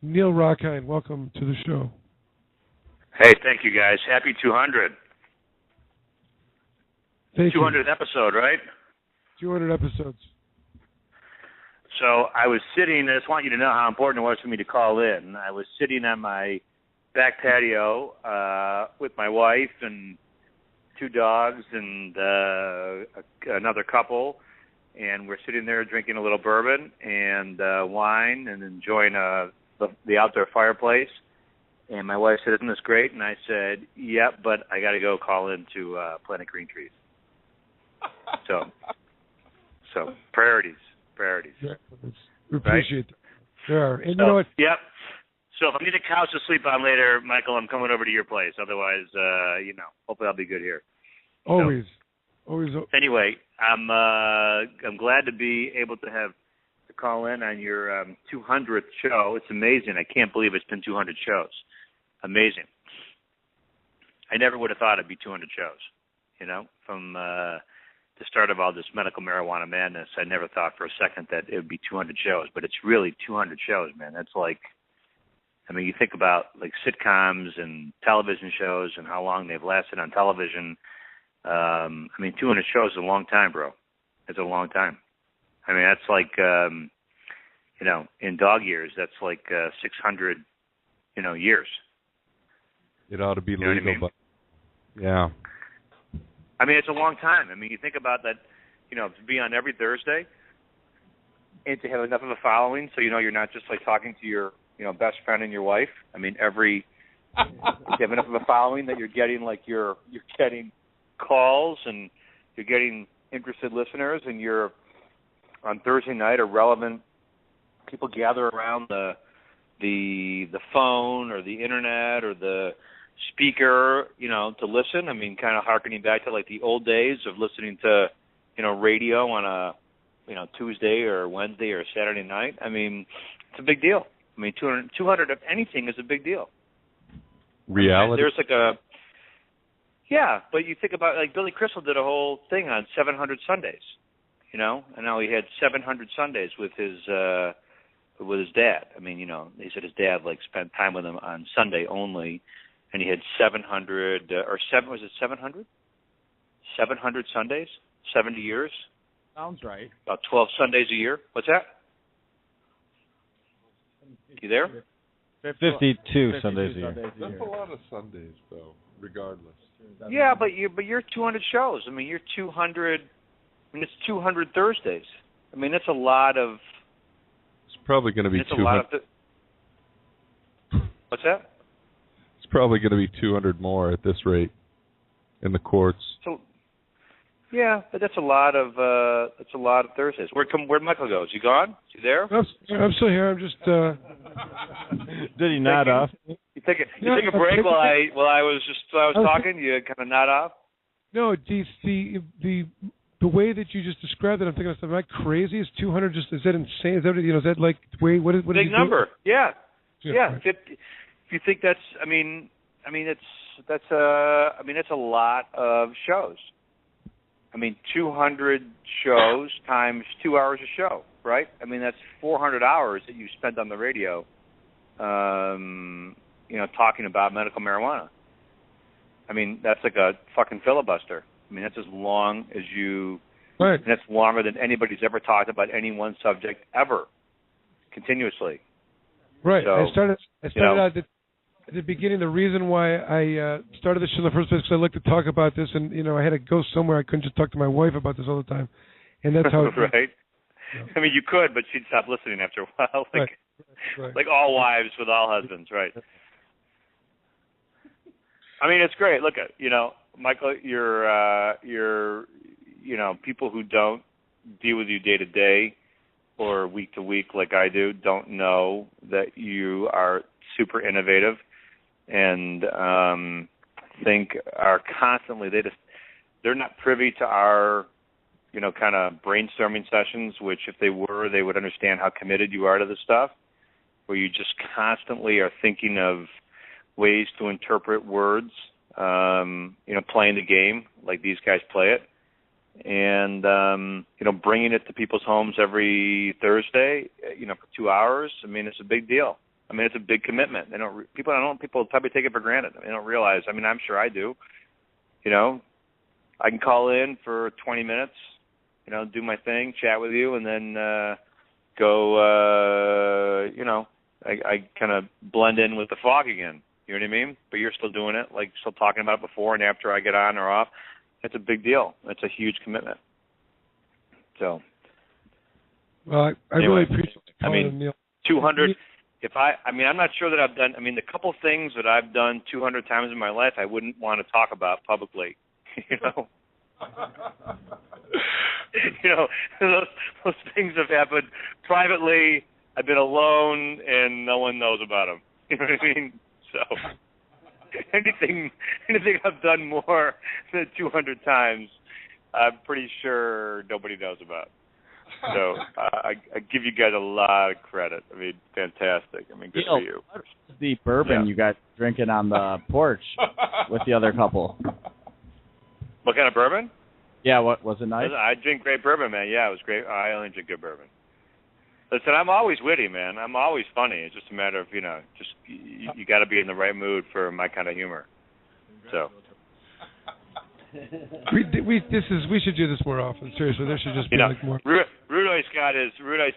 [SPEAKER 1] Neil Rockheim, welcome to the show.
[SPEAKER 14] Hey, thank you, guys. Happy 200.
[SPEAKER 1] Thank
[SPEAKER 14] 200th
[SPEAKER 1] you.
[SPEAKER 14] episode, right?
[SPEAKER 1] 200 episodes.
[SPEAKER 14] So I was sitting, I just want you to know how important it was for me to call in. I was sitting on my back patio with my wife and 2 dogs and another couple, and we're sitting there drinking a little bourbon and wine and enjoying the outdoor fireplace. And my wife said, "Isn't this great?" And I said, "Yep, but I got to go call into Planet Green Trees." So priorities.
[SPEAKER 1] Yeah, we appreciate that. Sure. And you know what?
[SPEAKER 14] Yep. So if I need a couch to sleep on later, Michael, I'm coming over to your place. Otherwise, hopefully I'll be good here.
[SPEAKER 1] Always.
[SPEAKER 14] Anyway, I'm glad to be able to call in on your 200th show. It's amazing. I can't believe it's been 200 shows. Amazing. I never would have thought it'd be 200 shows. From the start of all this medical marijuana madness, I never thought for a second that it would be 200 shows. But it's really 200 shows, man. That's like, you think about like sitcoms and television shows and how long they've lasted on television. 200 shows is a long time, bro. It's a long time. That's like, in dog years, that's like 600, years.
[SPEAKER 9] It ought to be
[SPEAKER 14] legal,
[SPEAKER 9] but yeah.
[SPEAKER 14] It's a long time. You think about that, to be on every Thursday and to have enough of a following so you're not just like talking to your, best friend and your wife. You have enough of a following that you're getting you're getting calls and you're getting interested listeners, and you're on Thursday night, relevant people gather around the phone or the internet or the speaker, to listen. Kind of harkening back to like the old days of listening to, radio on a, Tuesday or Wednesday or Saturday night. It's a big deal. 200 of anything is a big deal.
[SPEAKER 9] Reality.
[SPEAKER 14] There's like yeah, but you think about like Billy Crystal did a whole thing on 700 Sundays, and now he had 700 Sundays with his dad. He said his dad spent time with him on Sunday only, and he had 700 was it 700? 700 Sundays, 70 years.
[SPEAKER 15] Sounds right.
[SPEAKER 14] About 12 Sundays a year. What's that? You there?
[SPEAKER 4] 52 Sundays a year.
[SPEAKER 9] That's a lot of Sundays, though, regardless.
[SPEAKER 14] Yeah, but you're 200 shows. You're 200. It's 200 Thursdays. That's a lot of.
[SPEAKER 9] It's probably going to be 200.
[SPEAKER 14] What's that?
[SPEAKER 9] It's probably going to be 200 more at this rate in the courts.
[SPEAKER 14] So, yeah, but that's a lot of Thursdays. Where'd Michael go? Is he gone? Is he there?
[SPEAKER 1] I'm still here. I'm just.
[SPEAKER 4] Did he nod off?
[SPEAKER 14] You take a break while I was talking. You kind of nod off.
[SPEAKER 1] No, the way that you just described it, I'm thinking, am I crazy? Is 200 just? Is that insane? Is that is that like wait? What is
[SPEAKER 14] big number? Yeah.
[SPEAKER 1] Right.
[SPEAKER 14] If you think that's, that's a lot of shows. 200 shows times 2 hours a show, right? That's 400 hours that you spent on the radio. talking about medical marijuana. I mean, that's like a fucking filibuster. I mean, that's as long as you,
[SPEAKER 1] right.
[SPEAKER 14] And that's longer than anybody's ever talked about any one subject ever, continuously.
[SPEAKER 1] Right.
[SPEAKER 14] So,
[SPEAKER 1] I started out at the beginning. The reason why I started this show in the first place because I like to talk about this, and I had to go somewhere. I couldn't just talk to my wife about this all the time, and that's how.
[SPEAKER 14] Right. I mean, you could, but she'd stop listening after a while, like all wives with all husbands, right? I mean, it's great. Look at Michael. You're people who don't deal with you day to day or week to week like I do don't know that you are super innovative and think are constantly they're not privy to our kind of brainstorming sessions, which if they were, they would understand how committed you are to this stuff, where you just constantly are thinking of ways to interpret words, playing the game like these guys play it, and, bringing it to people's homes every Thursday, for 2 hours. I mean, it's a big deal. I mean, it's a big commitment. People probably take it for granted. They don't realize. I mean, I'm sure I do. I can call in for 20 minutes, do my thing, chat with you, and then go, I kind of blend in with the fog again. You know what I mean? But you're still doing it, like still talking about it before and after I get on or off. It's a big deal. It's a huge commitment. So.
[SPEAKER 1] Well, I really appreciate it.
[SPEAKER 14] I mean, 200. I'm not sure that I've done. I mean, the couple things that I've done 200 times in my life, I wouldn't want to talk about publicly. Those things have happened privately. I've been alone, and no one knows about them. You know what I mean? So anything I've done more than 200 times, I'm pretty sure nobody knows about. So I give you guys a lot of credit. I mean, fantastic. I mean, good for you.
[SPEAKER 15] The bourbon you guys drinking on the porch with the other couple.
[SPEAKER 14] What kind of bourbon?
[SPEAKER 15] Yeah, what was it nice?
[SPEAKER 14] I drink great bourbon, man. Yeah, it was great. I only drink good bourbon. Listen, I'm always witty, man. I'm always funny. It's just a matter of, just you got to be in the right mood for my kind of humor. So.
[SPEAKER 1] We should do this more often. Seriously, there should just be like more.
[SPEAKER 14] Rudoy's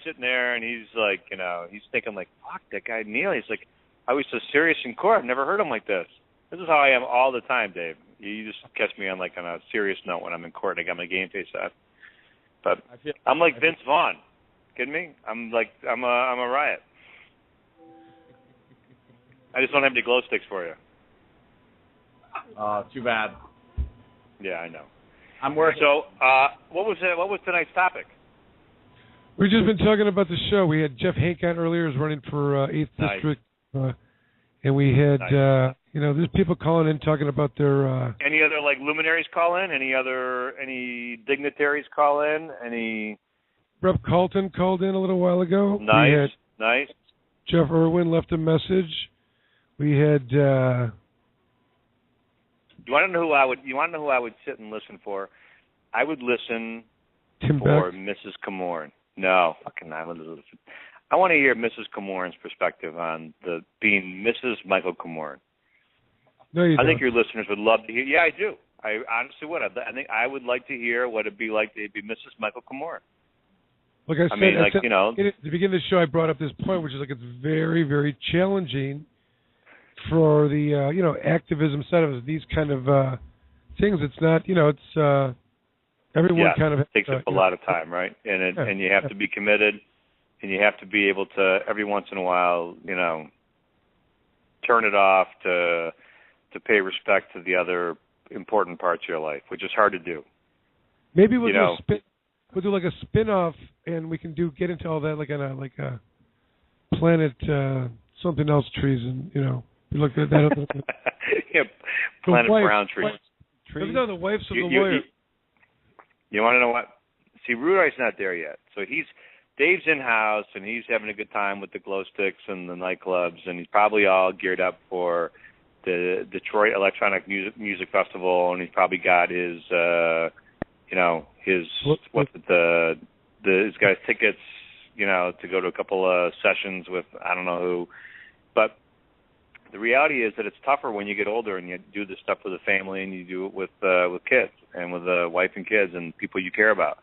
[SPEAKER 14] sitting there and he's like, he's thinking like, fuck that guy Neil. He's like, I was so serious in court. I've never heard him like this. This is how I am all the time, Dave. You just catch me on like on a serious note when I'm in court and I got my game face up. But I'm like Vince Vaughn. Kidding me? I'm a riot. I just don't have any glow sticks for you.
[SPEAKER 15] Too bad.
[SPEAKER 14] Yeah, I know.
[SPEAKER 15] I'm working.
[SPEAKER 14] So, what was tonight's topic?
[SPEAKER 1] We've just been talking about the show. We had Jeff Hank on earlier, who's running for 8th District, and we had there's people calling in talking about their.
[SPEAKER 14] Any other like luminaries call in? Any dignitaries call in? Any?
[SPEAKER 1] Rep. Carlton called in a little while ago.
[SPEAKER 14] Nice.
[SPEAKER 1] Jeff Irwin left a message. We had.
[SPEAKER 14] You want to know who I would sit and listen for? I would listen
[SPEAKER 1] Tim
[SPEAKER 14] for
[SPEAKER 1] Beck?
[SPEAKER 14] Mrs. Comorn. No, fucking I would listen. I want to hear Mrs. Comorn's perspective on being Mrs. Michael Comorn.
[SPEAKER 1] No, you don't.
[SPEAKER 14] I think your listeners would love to hear. Yeah, I do. I honestly would. I think I would like to hear what it'd be like to be Mrs. Michael Comorn.
[SPEAKER 1] Like I said, at the beginning of the show, I brought up this point, which is like it's very, very challenging for the activism side of these kind of things. It's not, it's everyone kind of
[SPEAKER 14] takes up a lot of time, right? And you have to be committed, and you have to be able to every once in a while, turn it off to pay respect to the other important parts of your life, which is hard to do.
[SPEAKER 1] Maybe we'll do like a spin-off, and we can get into all that like on a planet something else trees, and we look at that.
[SPEAKER 14] Yeah, Planet Brown trees.
[SPEAKER 1] No, the wife's of the lawyer.
[SPEAKER 14] You want to know what? See, Rudoy's not there yet, so Dave's in house, and he's having a good time with the glow sticks and the nightclubs, and he's probably all geared up for the Detroit Electronic Music Festival, and he's probably got his he's got his tickets, to go to a couple of sessions with I don't know who. But The reality is that it's tougher when you get older and you do this stuff with a family and you do it with kids and with a wife and kids and people you care about.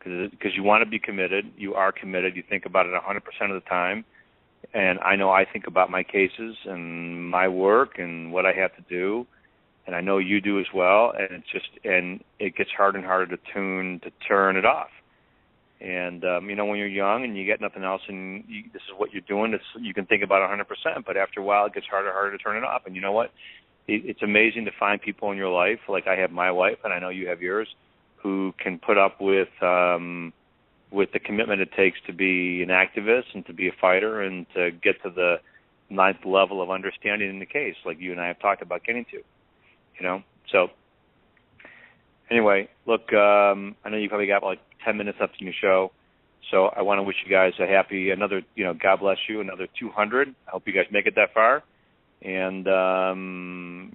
[SPEAKER 14] Because you want to be committed. You are committed. You think about it 100% of the time. And I know I think about my cases and my work and what I have to do. And I know you do as well. And it gets harder and harder to turn it off. And, when you're young and you get nothing else and this is what you're doing, you can think about it 100%. But after a while, it gets harder and harder to turn it off. And you know what? It's amazing to find people in your life, like I have my wife, and I know you have yours, who can put up with the commitment it takes to be an activist and to be a fighter and to get to the ninth level of understanding in the case, like you and I have talked about getting to. So anyway, look, I know you probably got like 10 minutes left in your show, so I want to wish you guys another, God bless you, another 200. I hope you guys make it that far, and I'm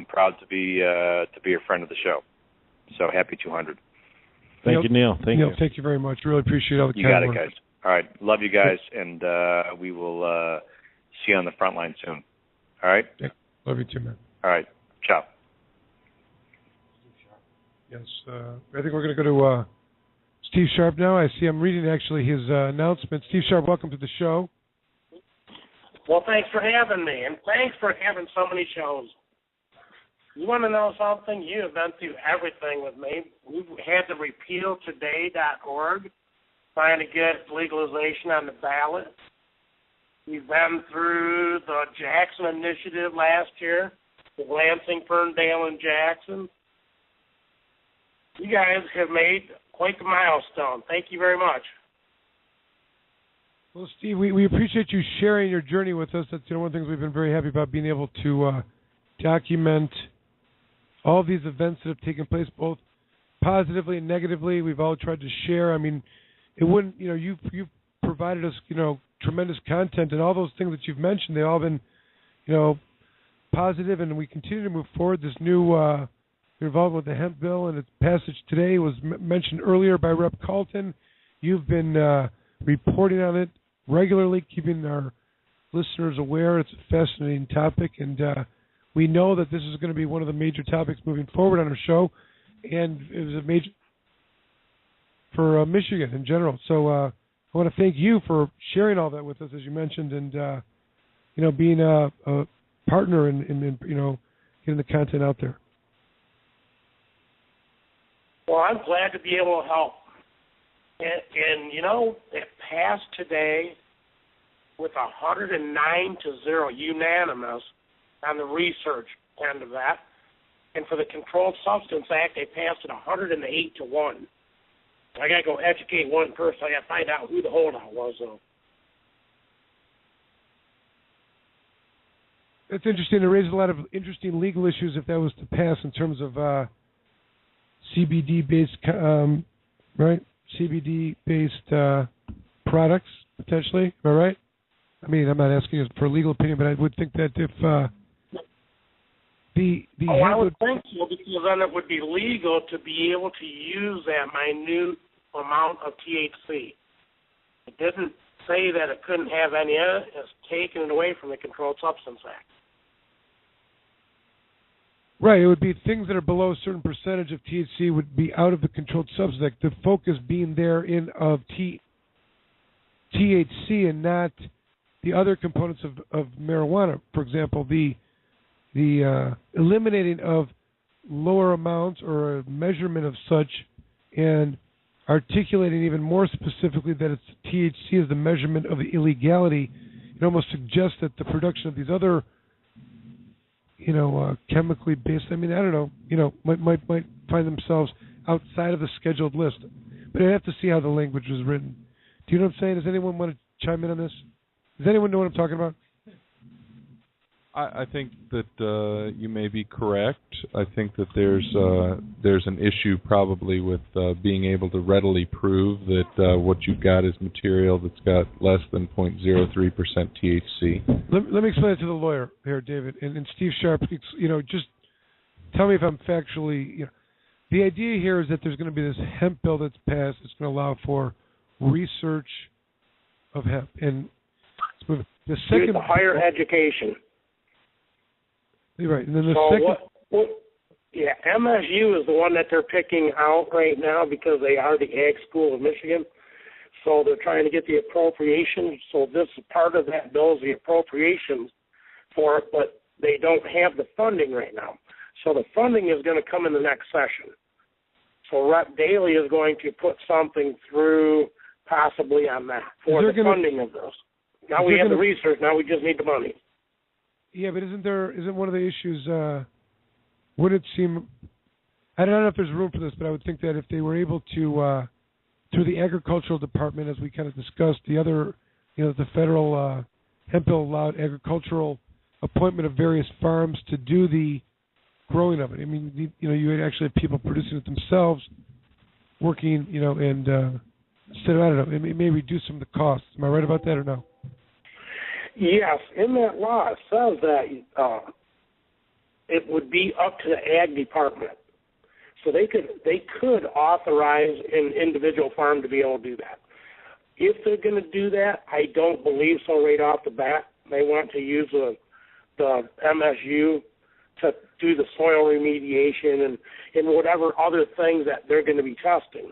[SPEAKER 14] proud to be a friend of the show. So happy 200.
[SPEAKER 4] Thank you, Neil. Thank you.
[SPEAKER 1] Thank you very much. Really appreciate all the
[SPEAKER 14] You got it, guys. All right. Love you guys, and we will see you on the front line soon. All right?
[SPEAKER 1] Yeah. Love you too, man.
[SPEAKER 14] All right. Ciao.
[SPEAKER 1] Yes. I think we're going to go to Steve Sharp now. I see I'm reading actually his announcement. Steve Sharp, welcome to the show.
[SPEAKER 16] Well, thanks for having me, and thanks for having so many shows. You want to know something? You have been through everything with me. We've had the repealtoday.org, trying to get legalization on the ballot. We've been through the Jackson Initiative last year, with Lansing, Ferndale, and Jackson. You guys have made quite the milestone. Thank you very much.
[SPEAKER 1] Well, Steve, we appreciate you sharing your journey with us. That's one of the things we've been very happy about, being able to document all these events that have taken place, both positively and negatively. We've all tried to share. I mean, it wouldn't, you've provided us, tremendous content, and all those things that you've mentioned, they've all been, positive, and we continue to move forward. This new involvement with the hemp bill and its passage today was mentioned earlier by Rep. Carlton. You've been reporting on it regularly, keeping our listeners aware. It's a fascinating topic, and we know that this is going to be one of the major topics moving forward on our show, and it was a major for Michigan in general. So I want to thank you for sharing all that with us, as you mentioned, and being a partner in getting the content out there.
[SPEAKER 16] Well, I'm glad to be able to help. And it passed today with 109-0 unanimous on the research end of that. And for the Controlled Substance Act, they passed it 108-1. I got to go educate one person. I got to find out who the holdout was, though.
[SPEAKER 1] It's interesting. It raises a lot of interesting legal issues if that was to pass in terms of CBD-based, right? CBD-based products, potentially. Am I right? I mean, I'm not asking for a legal opinion, but I would think that if
[SPEAKER 16] I would think so, because then it would be legal to be able to use that minute amount of THC. It didn't say that it couldn't have any of it. It's taken it away from the Controlled Substance Act.
[SPEAKER 1] Right, it would be things that are below a certain percentage of THC would be out of the Controlled Substance Act. The focus being therein of THC and not the other components of marijuana. For example, the eliminating of lower amounts or a measurement of such, and articulating even more specifically that it's THC is the measurement of the illegality. It almost suggests that the production of these other chemically based, I mean, I don't know, might find themselves outside of the scheduled list. But I'd have to see how the language was written. Do you know what I'm saying? Does anyone want to chime in on this? Does anyone know what I'm talking about?
[SPEAKER 9] I think that you may be correct. I think that there's an issue probably with being able to readily prove that what you've got is material that's got less than 0.03% THC.
[SPEAKER 1] Let me explain it to the lawyer here, David, and Steve Sharp. Just tell me if I'm factually. The idea here is that there's going to be this hemp bill that's passed. It's going to allow for research of hemp, and the second
[SPEAKER 16] higher education.
[SPEAKER 1] Right. And then the
[SPEAKER 16] so
[SPEAKER 1] second.
[SPEAKER 16] MSU is the one that they're picking out right now because they are the Ag School of Michigan. So they're trying to get the appropriations. So this is part of that bill is the appropriations for it, but they don't have the funding right now. So the funding is going to come in the next session. So Rep. Daley is going to put something through possibly on that for the funding of this. Now we have the research. Now we just need the money.
[SPEAKER 1] Yeah, but isn't one of the issues, would it seem, I don't know if there's room for this, but I would think that if they were able to, through the agricultural department, as we kind of discussed, the other, the federal hemp bill allowed agricultural appointment of various farms to do the growing of it. I mean, you would actually have people producing it themselves, working, and instead of, I don't know, it may reduce some of the costs. Am I right about that or no?
[SPEAKER 16] Yes, in that law it says that it would be up to the ag department. So they could authorize an individual farm to be able to do that. If they're going to do that, I don't believe so right off the bat. They want to use the MSU to do the soil remediation and whatever other things that they're going to be testing.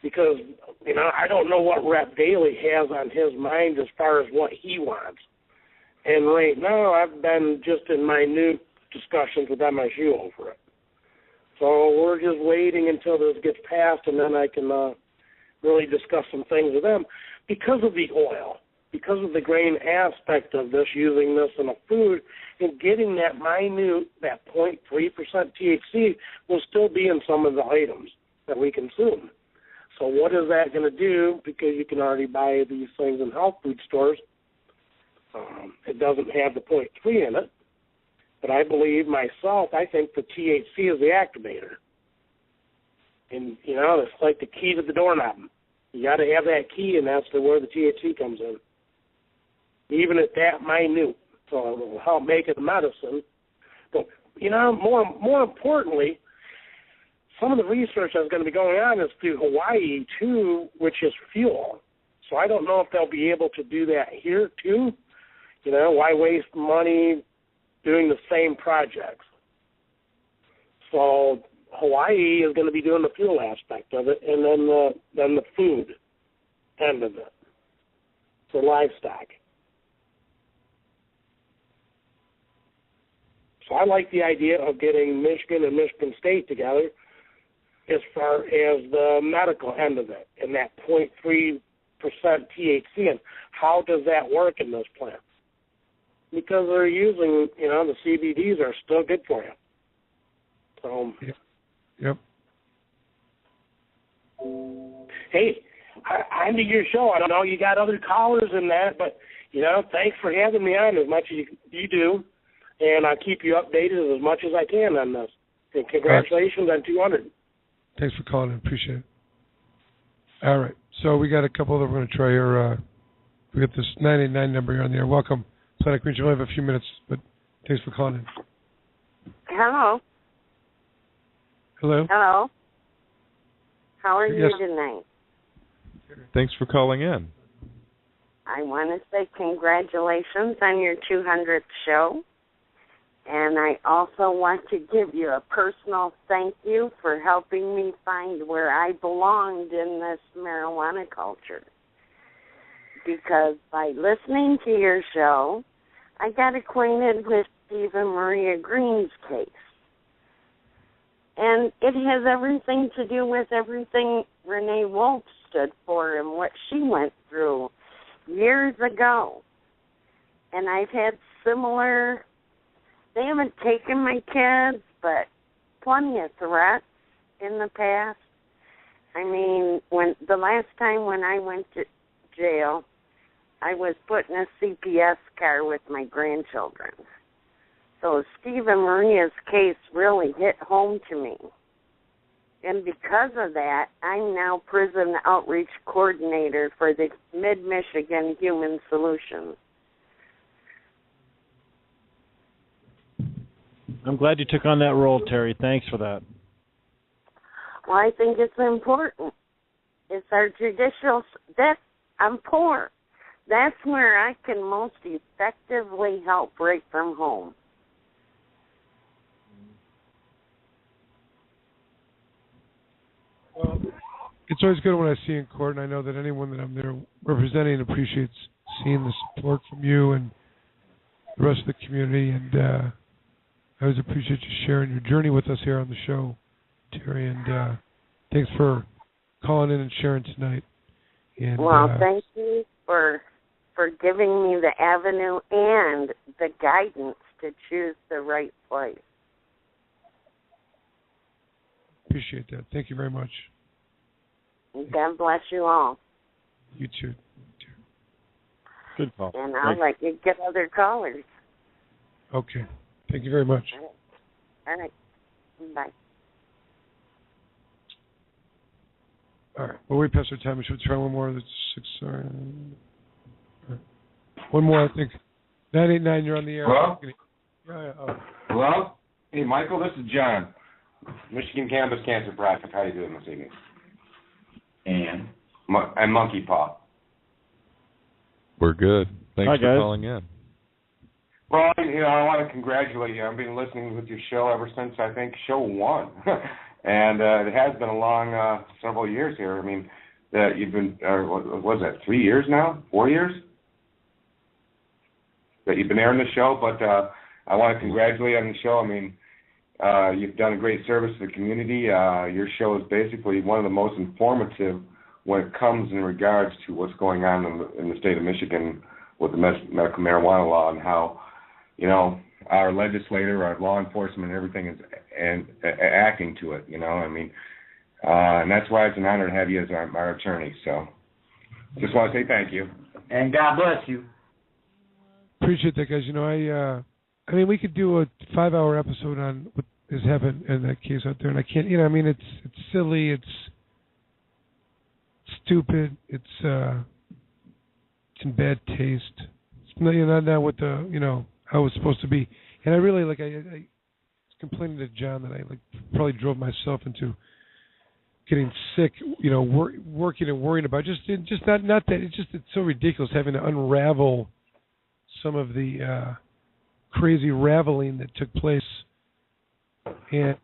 [SPEAKER 16] Because, I don't know what Rep. Daley has on his mind as far as what he wants. And right now I've been just in minute discussions with MSU over it. So we're just waiting until this gets passed, and then I can really discuss some things with them. Because of the oil, because of the grain aspect of this, using this in a food, and getting that minute, that 0.3% THC will still be in some of the items that we consume. So what is that going to do? Because you can already buy these things in health food stores. It doesn't have the 0.3 in it. But I believe myself, I think the THC is the activator. And, it's like the key to the doorknob. You got to have that key, and that's where the THC comes in. Even at that minute. So it will help make it a medicine. But, more importantly, some of the research that's going to be going on is through Hawaii, too, which is fuel. So I don't know if they'll be able to do that here, too. Why waste money doing the same projects? So Hawaii is going to be doing the fuel aspect of it, and then the food end of it for livestock. So I like the idea of getting Michigan and Michigan State together as far as the medical end of it and that 0.3% THC. And how does that work in this plant? Because they're using, the CBDs are still good for you. So,
[SPEAKER 1] yep.
[SPEAKER 16] Hey, I'm to your show. I don't know, you got other callers in that, but, thanks for having me on as much as you do, and I'll keep you updated as much as I can on this. And congratulations on 200.
[SPEAKER 1] Thanks for calling. I appreciate it. All right. So we got a couple that we're going to try here. We got this 989 number here on the air. Welcome. Planet Green, you only have a few minutes, but thanks for calling in.
[SPEAKER 17] Hello.
[SPEAKER 1] Hello.
[SPEAKER 17] Hello. How are
[SPEAKER 1] Yes.
[SPEAKER 17] you tonight?
[SPEAKER 9] Thanks for calling in.
[SPEAKER 17] I want to say congratulations on your 200th show. And I also want to give you a personal thank you for helping me find where I belonged in this marijuana culture. Because by listening to your show, I got acquainted with Stephen Maria Green's case. And it has everything to do with everything Renee Wolf stood for and what she went through years ago. And I've had similar, they haven't taken my kids, but plenty of threats in the past. I mean, when the last time when I went to jail, I was put in a CPS car with my grandchildren. So Stephen Maria's case really hit home to me. And because of that, I'm now prison outreach coordinator for the Mid-Michigan Human Solutions.
[SPEAKER 10] I'm glad you took on that role, Terry. Thanks for that.
[SPEAKER 17] Well, I think it's important. It's our judicial, I'm poor. That's where I can most effectively help right from home.
[SPEAKER 1] Well, it's always good when I see you in court, and I know that anyone that I'm there representing appreciates seeing the support from you and the rest of the community. And I always appreciate you sharing your journey with us here on the show, Terry. And thanks for calling in and sharing tonight. And,
[SPEAKER 17] well, thank you for giving me the avenue and the guidance to choose the right place.
[SPEAKER 1] Appreciate that. Thank you very much.
[SPEAKER 17] God bless you all.
[SPEAKER 1] You too.
[SPEAKER 4] Good call.
[SPEAKER 17] And I'll let you get other callers.
[SPEAKER 1] Okay. Thank you very much.
[SPEAKER 17] All right. Bye.
[SPEAKER 1] All right. Well, we passed our time. We should try one more. That's 6. One more, I think. 989, you're on the air.
[SPEAKER 18] Hello?
[SPEAKER 1] Yeah. Oh.
[SPEAKER 18] Hello? Hey, Michael, this is John. Michigan Cannabis Cancer Project. How you doing this evening? And Monkey Paw.
[SPEAKER 9] We're good. Thanks
[SPEAKER 4] Hi,
[SPEAKER 9] for
[SPEAKER 4] guys.
[SPEAKER 9] calling in.
[SPEAKER 18] Well, I want to congratulate you. I've been listening with your show ever since, I think, show 1. And it has been a long several years here. I mean, that you've been, what was that, 3 years now? 4 years? That you've been airing the show, but I want to congratulate you on the show. I mean, you've done a great service to the community. Your show is basically one of the most informative when it comes in regards to what's going on in the state of Michigan with the medical marijuana law and how, our legislator, our law enforcement, and everything is acting to it. I mean, and that's why it's an honor to have you as our attorney. So, just want to say thank you. And God bless you.
[SPEAKER 1] Appreciate that, guys. I mean, we could do a 5-hour episode on what is happening in that case out there, and I can't. I mean, it's silly, it's stupid, it's in bad taste. It's not what how it was supposed to be. And I really I was complaining to John that I probably drove myself into getting sick. Working and worrying about just not that. It's so ridiculous having to unravel some of the crazy raveling that took place. And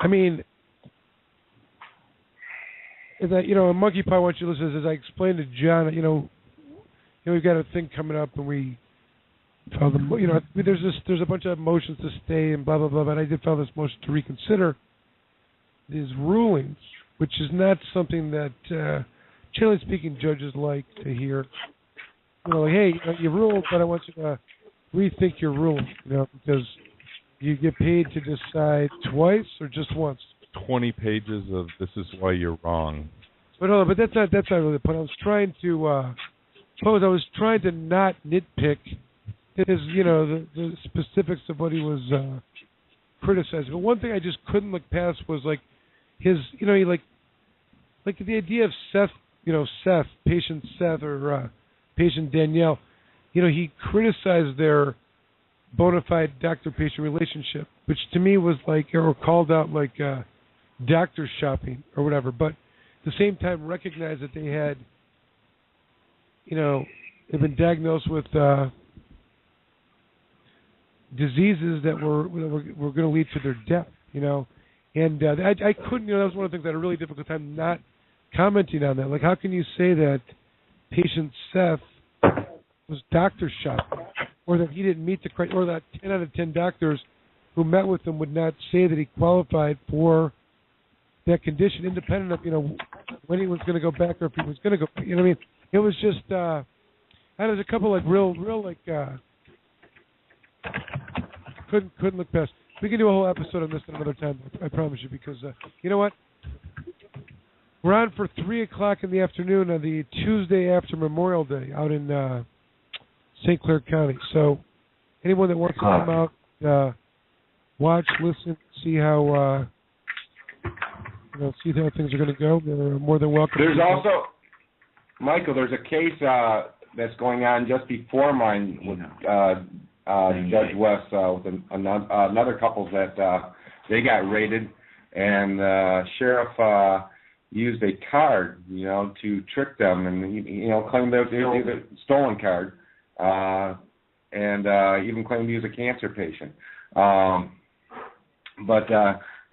[SPEAKER 1] I mean, a monkey pie. Once you listen, as I explained to John, we've got a thing coming up, and we filed there's a bunch of motions to stay and blah blah blah. But I did file this motion to reconsider these rulings, which is not something that generally speaking judges like to hear. Hey, you ruled, but I want you to rethink your ruling, because you get paid to decide twice or just once.
[SPEAKER 9] 20 pages of this is why you're wrong.
[SPEAKER 1] But hold on, but that's not really the point. I was trying to not nitpick his, the specifics of what he was criticizing. But one thing I just couldn't look past was his, he the idea of Seth, patient Seth or patient Danielle, he criticized their bona fide doctor-patient relationship, which to me was or called out doctor shopping or whatever, but at the same time recognized that they had, they've been diagnosed with diseases that were going to lead to their death, and I couldn't, that was one of the things that I had a really difficult time not commenting on that. How can you say that patient Seth was doctor shopping, or that he didn't meet the criteria, or that 10 out of 10 doctors who met with him would not say that he qualified for that condition, independent of when he was going to go back or if he was going to go. What I mean? It was just there's a couple real couldn't look past. We can do a whole episode on this another time, I promise you, because you know what? We're on for 3 o'clock in the afternoon on the Tuesday after Memorial Day out in St. Clair County. So anyone that wants to come out, watch, listen, see how see how things are going to go, they're more than welcome.
[SPEAKER 18] There's also, Michael, there's a case that's going on just before mine with Judge West with another couple that they got raided, and sheriff used a card, to trick them, and claimed that it was a stolen card, and even claimed he was a cancer patient. But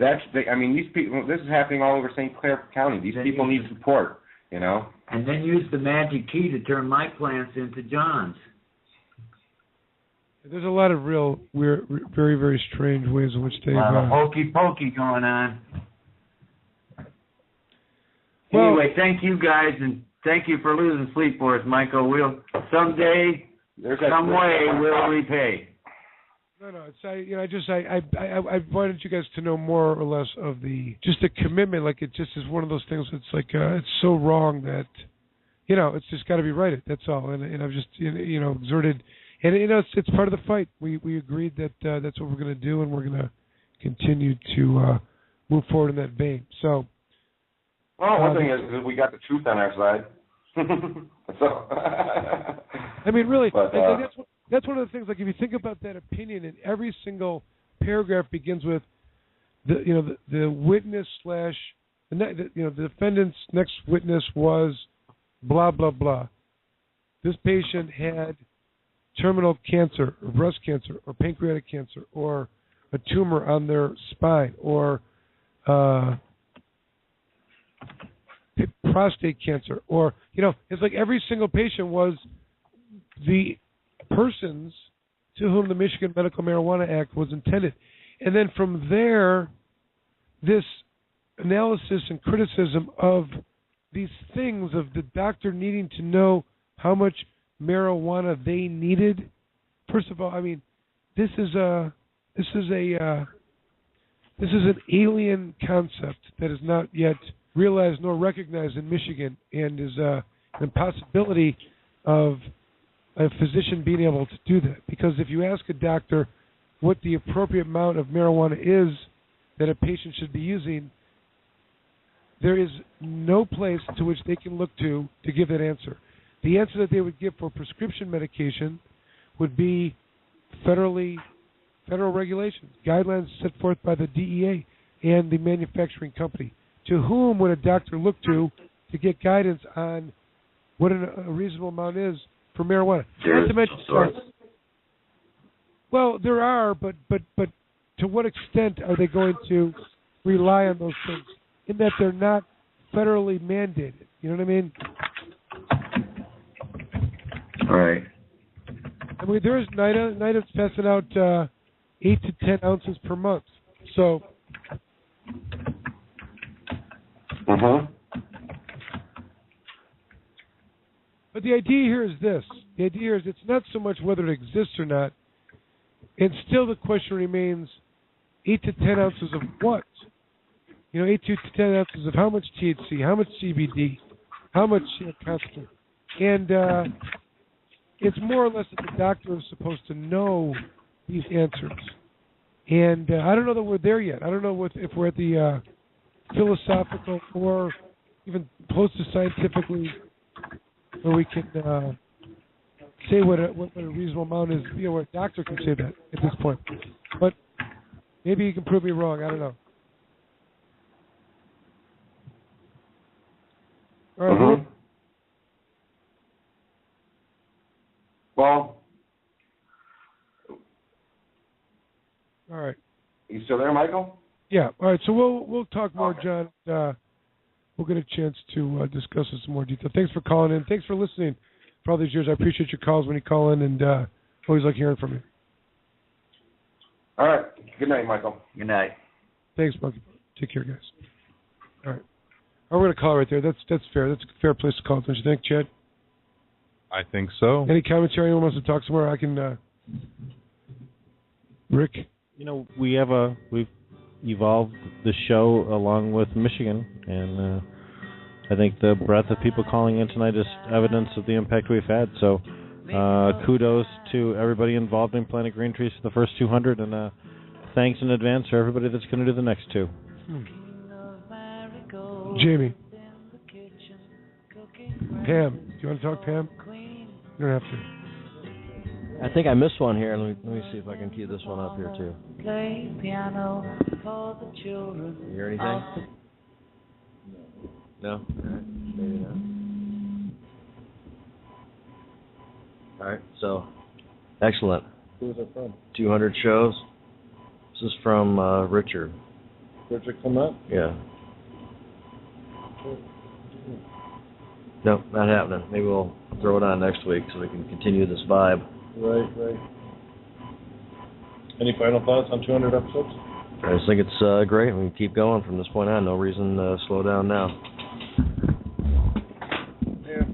[SPEAKER 18] I mean, these people. This is happening all over St. Clair County. These people need support. You know.
[SPEAKER 19] And then use the magic key to turn my plants into John's.
[SPEAKER 1] There's a lot of real weird, very, very strange ways in which they.
[SPEAKER 19] A lot of hokey pokey going on.
[SPEAKER 1] Well,
[SPEAKER 19] anyway, thank you guys, and thank you for losing sleep for us, Michael. We'll someday, some way, we'll repay.
[SPEAKER 1] No, it's I wanted you guys to know more or less of the commitment. Like it just is one of those things. It's like it's so wrong that it's just got to be righted. That's all. And I've just exerted, and it's part of the fight. We agreed that that's what we're going to do, and we're going to continue to move forward in that vein. So.
[SPEAKER 18] Well, one thing is we got the truth on our side. So.
[SPEAKER 1] I mean, really,
[SPEAKER 18] but,
[SPEAKER 1] that's one of the things. Like, if you think about that opinion, and every single paragraph begins with the witness / the defendant's next witness was blah blah blah. This patient had terminal cancer, or breast cancer, or pancreatic cancer, or a tumor on their spine, or prostate cancer, or it's like every single patient was the persons to whom the Michigan Medical Marijuana Act was intended. And then from there, this analysis and criticism of these things, of the doctor needing to know how much marijuana they needed. First of all, I mean, this is an alien concept that is not yet realized nor recognized in Michigan, and is an impossibility of a physician being able to do that. Because if you ask a doctor what the appropriate amount of marijuana is that a patient should be using, there is no place to which they can look to give that answer. The answer that they would give for prescription medication would be federal regulations, guidelines set forth by the DEA and the manufacturing company. To whom would a doctor look to get guidance on what a reasonable amount is for marijuana? Not to mention, well, there are, but to what extent are they going to rely on those things? In that they're not federally mandated. You know what I mean?
[SPEAKER 19] All right.
[SPEAKER 1] I mean, there is NIDA's passing out 8 to 10 ounces per month. So. But the idea here is this. The idea here is it's not so much whether it exists or not. And still the question remains 8 to 10 ounces of what? 8 to 10 ounces of how much THC, how much CBD, how much concentrate. And it's more or less that the doctor is supposed to know these answers. And I don't know that we're there yet. I don't know if we're at the philosophical or even close to scientifically where we can say what a reasonable amount is. Where a doctor can say that at this point. But maybe you can prove me wrong. I don't know. All right.
[SPEAKER 18] Well.
[SPEAKER 1] All right.
[SPEAKER 18] You still there, Michael?
[SPEAKER 1] Yeah. All right. So we'll talk more, John. We'll get a chance to discuss this in more detail. Thanks for calling in. Thanks for listening for all these years. I appreciate your calls when you call in, and always like hearing from you.
[SPEAKER 18] All right. Good night, Michael.
[SPEAKER 19] Good night.
[SPEAKER 1] Thanks, Monkey. Take care, guys. All right. Oh, we're going to call right there. That's fair. That's a fair place to call, don't you think, Chad?
[SPEAKER 9] I think so.
[SPEAKER 1] Any commentary? Anyone wants to talk somewhere? I can. Rick?
[SPEAKER 10] We've evolved the show along with Michigan, and I think the breadth of people calling in tonight is evidence of the impact we've had. So kudos to everybody involved in Planet Green Trees for the first 200, and thanks in advance for everybody that's going to do the next two.
[SPEAKER 1] Jamie. Pam. Do you want to talk, Pam? You don't have to.
[SPEAKER 10] I think I missed one here. Let me see if I can keep this one up here too.
[SPEAKER 20] Play piano for the children.
[SPEAKER 10] You hear anything? No? All right. Maybe not. All right. So, excellent.
[SPEAKER 4] Who's it from?
[SPEAKER 10] 200 shows. This is from Richard.
[SPEAKER 4] Richard Clement?
[SPEAKER 21] Yeah. No, not happening. Maybe we'll throw it on next week so we can continue this vibe.
[SPEAKER 4] Right. Any final thoughts on 200 episodes?
[SPEAKER 21] I just think it's great. We can keep going from this point on. No reason to slow down now.
[SPEAKER 1] Yeah.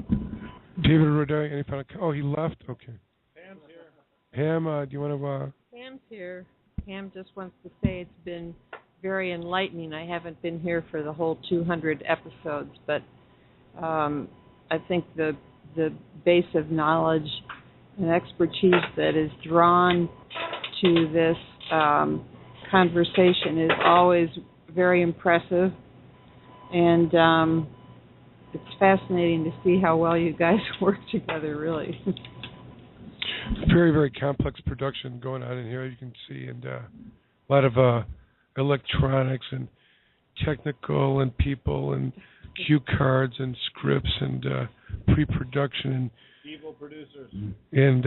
[SPEAKER 1] David Rodari, any final? Oh, he left. Okay.
[SPEAKER 4] Pam's here.
[SPEAKER 1] Pam, do you want to?
[SPEAKER 22] Pam's here. Pam just wants to say it's been very enlightening. I haven't been here for the whole 200 episodes, but I think the base of knowledge and expertise that is drawn to this conversation is always very impressive, and it's fascinating to see how well you guys work together, really.
[SPEAKER 1] Very, very complex production going on in here, you can see, and a lot of electronics and technical and people and cue cards and scripts and pre-production and
[SPEAKER 4] Evil producers.
[SPEAKER 1] And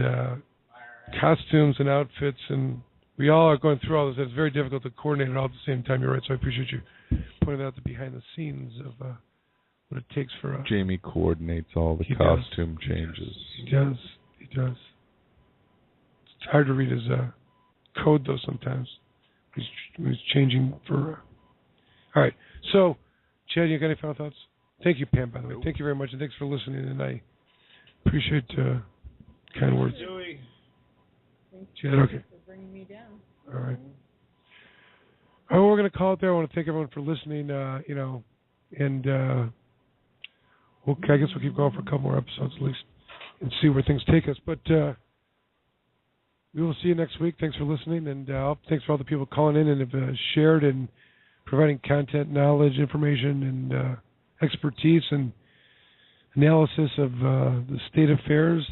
[SPEAKER 1] costumes and outfits, and we all are going through all this. It's very difficult to coordinate it all at the same time. You're right, so I appreciate you pointing out the behind the scenes of what it takes for.
[SPEAKER 9] Jamie coordinates all the costume changes.
[SPEAKER 1] He does. It's hard to read his code though sometimes. He's changing for. All right, so Chad, you got any final thoughts? Thank you, Pam. By the way, thank you very much, and thanks for listening. And I appreciate kind words. Chad, okay.
[SPEAKER 22] Bringing me down.
[SPEAKER 1] All right. All right, we're going to call it there. I want to thank everyone for listening. And I guess we'll keep going for a couple more episodes at least, and see where things take us. But we will see you next week. Thanks for listening, and thanks for all the people calling in and have shared and providing content, knowledge, information, and expertise and analysis of the state affairs.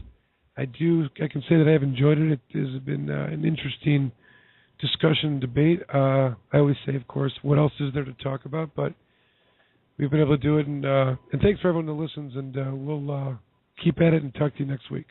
[SPEAKER 1] I can say that I have enjoyed it. It has been an interesting discussion and debate. I always say, of course, what else is there to talk about? But we've been able to do it, and thanks for everyone that listens, and we'll keep at it and talk to you next week.